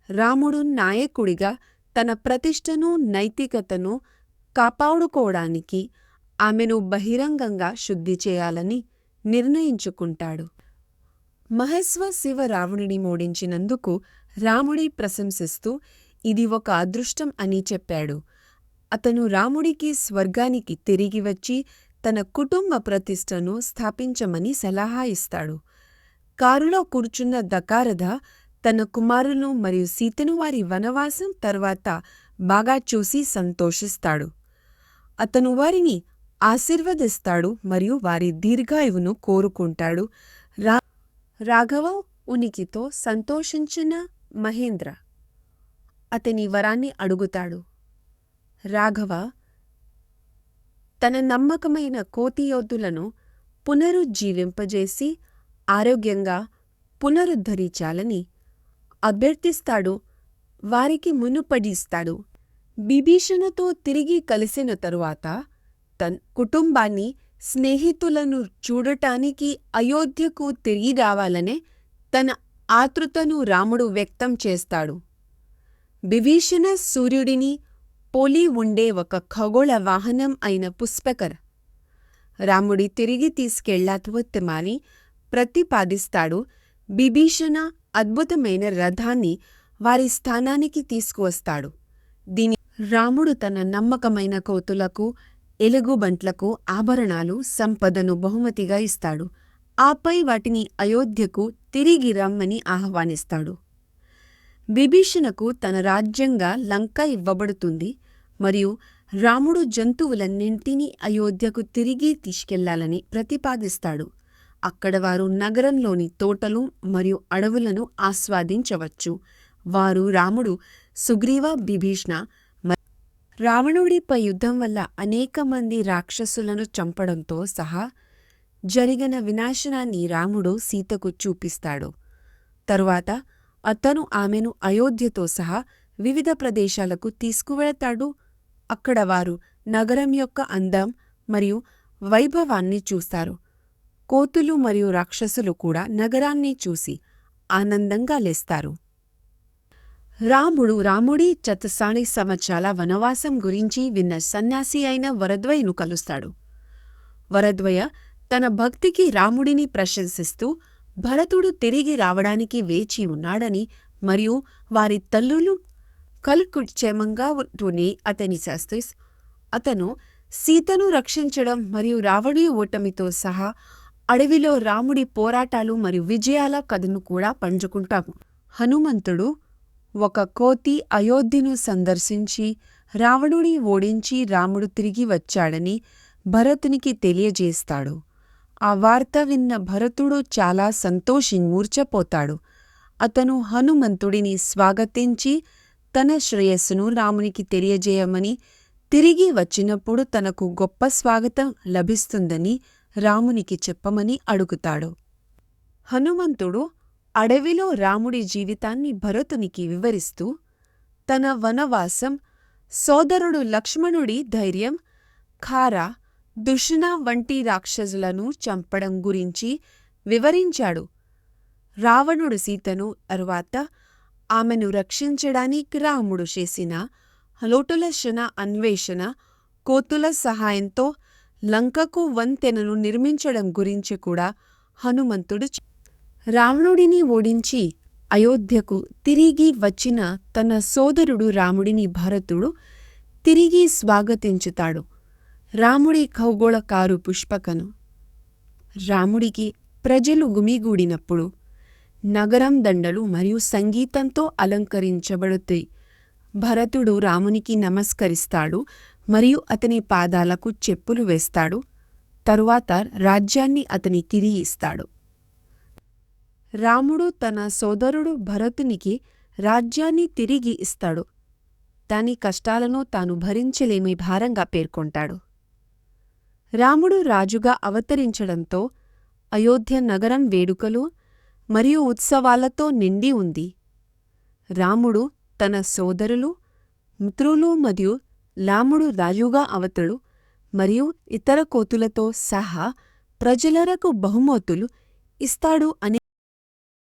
రాముడు నాయకుడిగా తన ప్రతిష్టను, నైతికతను కాపాడుకోవడానికి ఆమెను బహిరంగంగా శుద్ధి చేయాలని నిర్ణయించుకుంటాడు. మహేశ్వ శివ రావణుని మోడించినందుకు రాముడి ప్రశంసిస్తూ ఇది ఒక అదృష్టం అని చెప్పాడు. అతను రాముడికి స్వర్గానికి తిరిగి వచ్చి తన కుటుంబ ప్రతిష్టను స్థాపించమని సలహా ఇస్తాడు. కారులో కూర్చున్న దకారథ తన కుమారులను మరియు సీతను వారి వనవాసం తర్వాత బాగా చూసి సంతోషిస్తాడు. అతను వారిని ఆశీర్వదిస్తాడు మరియు వారి దీర్ఘాయువును కోరుకుంటాడు. రాఘవ ఉనికితో సంతోషించిన మహేంద్ర అతని వరాన్ని అడుగుతాడు. రాఘవ తన నమ్మకమైన కోతి యోధులను పునరుజ్జీవింపజేసి ఆరోగ్యంగా పునరుద్ధరించాలని అభ్యర్థిస్తాడు. వారికి మునుపడిస్తాడు. విభీషణతో తిరిగి కలిసిన తరువాత తన కుటుంబాన్ని, స్నేహితులను చూడటానికి అయోధ్యకు తిరిగి రావాలనే తన ఆతృతను రాముడు వ్యక్తం చేస్తాడు. విభీషణ సూర్యుడిని పోలి ఉండే ఒక ఖగోళ వాహనం అయిన పుష్పకర రాముడి తిరిగి తీసుకెళ్లాత్వత్తమాని ప్రతిపాదిస్తాడు. విభీషణ అద్భుతమైన రథాన్ని వారి స్థానానికి తీసుకువస్తాడు. దీని రాముడు తన నమ్మకమైన కోతులకు, ఎలుగుబంట్లకు ఆభరణాలు, సంపదను బహుమతిగా ఇస్తాడు. ఆపై వాటిని అయోధ్యకు తిరిగి రమ్మని ఆహ్వానిస్తాడు. విభీషణకు తన రాజ్యంగా లంక ఇవ్వబడుతుంది మరియు రాముడు జంతువులన్నింటినీ అయోధ్యకు తిరిగి తీసుకెళ్లాలని ప్రతిపాదిస్తాడు. అక్కడ వారు నగరంలోని తోటలు మరియు అడవులను ఆస్వాదించవచ్చు. వారు రాముడు, సుగ్రీవ, విభీషణ రావణుడిపై యుద్ధం వల్ల అనేక మంది రాక్షసులను చంపడంతో సహా జరిగిన వినాశనాన్ని రాముడు సీతకు చూపిస్తాడు. తరువాత అతను ఆమెను అయోధ్యతో సహా వివిధ ప్రదేశాలకు తీసుకువెళతాడు. అక్కడ వారు నగరం యొక్క అందం మరియు వైభవాన్ని చూస్తారు. కోతులు మరియు రాక్షసులు కూడా నగరాన్ని చూసి ఆనందంగా లేస్తారు. రాముడి 4 సంవత్సరాల వనవాసం గురించి విన్న సన్యాసి అయిన వరద్వయను కలుస్తాడు. వరద్వయ తన భక్తికి రాముడిని ప్రశంసిస్తూ భరతుడు తిరిగి రావడానికి వేచి ఉన్నాడని మరియు వారి తల్లులు క్షేమంగా ఉంటూనే అతని శాస్త్రి అతను సీతను రక్షించడం మరియు రావణుడి ఓటమితో సహా అడవిలో రాముడి పోరాటాలు మరియు విజయాల కథను కూడా పంచుకుంటాము. హనుమంతుడు ఒక కోతి అయోధ్యను సందర్శించి రావణుడి ఓడించి రాముడు తిరిగి వచ్చాడని భరతునికి తెలియజేస్తాడు. ఆ వార్త విన్న భరతుడు చాలా మూర్ఛపోతాడు. అతను హనుమంతుడిని స్వాగతించి తన శ్రేయస్సును రామునికి తెలియజేయమని, తిరిగి వచ్చినప్పుడు తనకు గొప్ప స్వాగతం లభిస్తుందని రామునికి చెప్పమని అడుగుతాడు. హనుమంతుడు అడవిలో రాముడి జీవితాన్ని భరతునికి వివరిస్తూ తన వనవాసం, సోదరుడు లక్ష్మణుడి ధైర్యం, ఖార, దుషణ వంటి రాక్షసులను చంపడం గురించి వివరించాడు. రావణుడు సీతను తరువాత ఆమెను రక్షించడానికి రాముడు చేసిన లోటులక్షణ అన్వేషణ, కోతుల సహాయంతో లంకకు వంతెనను నిర్మించడం గురించి కూడా హనుమంతుడు రావణుడిని ఓడించి అయోధ్యకు తిరిగి వచ్చిన తన సోదరుడు రాముడిని భరతుడు తిరిగి స్వాగతించుతాడు. రాముడి ఖగోళకారు పుష్పకను రాముడికి ప్రజలు గుమిగూడినప్పుడు నగరం దండలు మరియు సంగీతంతో అలంకరించబడుతాయి. భరతుడు రామునికి నమస్కరిస్తాడు మరియు అతని పాదాలకు చెప్పులు వేస్తాడు. తరువాత రాజ్యాన్ని అతని తిరిగి ఇస్తాడు. రాముడు తన సోదరుడు భరతునికి రాజ్యాన్ని తిరిగి ఇస్తాడు. దాని కష్టాలను తాను భరించలేని భారంగా పేర్కొంటాడు. రాముడు రాజుగా అవతరించడంతో అయోధ్య నగరం వేడుకలు మరియు ఉత్సవాలతో నిండి ఉంది. రాముడు తన సోదరులు, మిత్రులు మరియు రాముడు రాజుగా అవతడు మరియు ఇతర కోతులతో సహా ప్రజలకు బహుమతులు ఇస్తాడు అని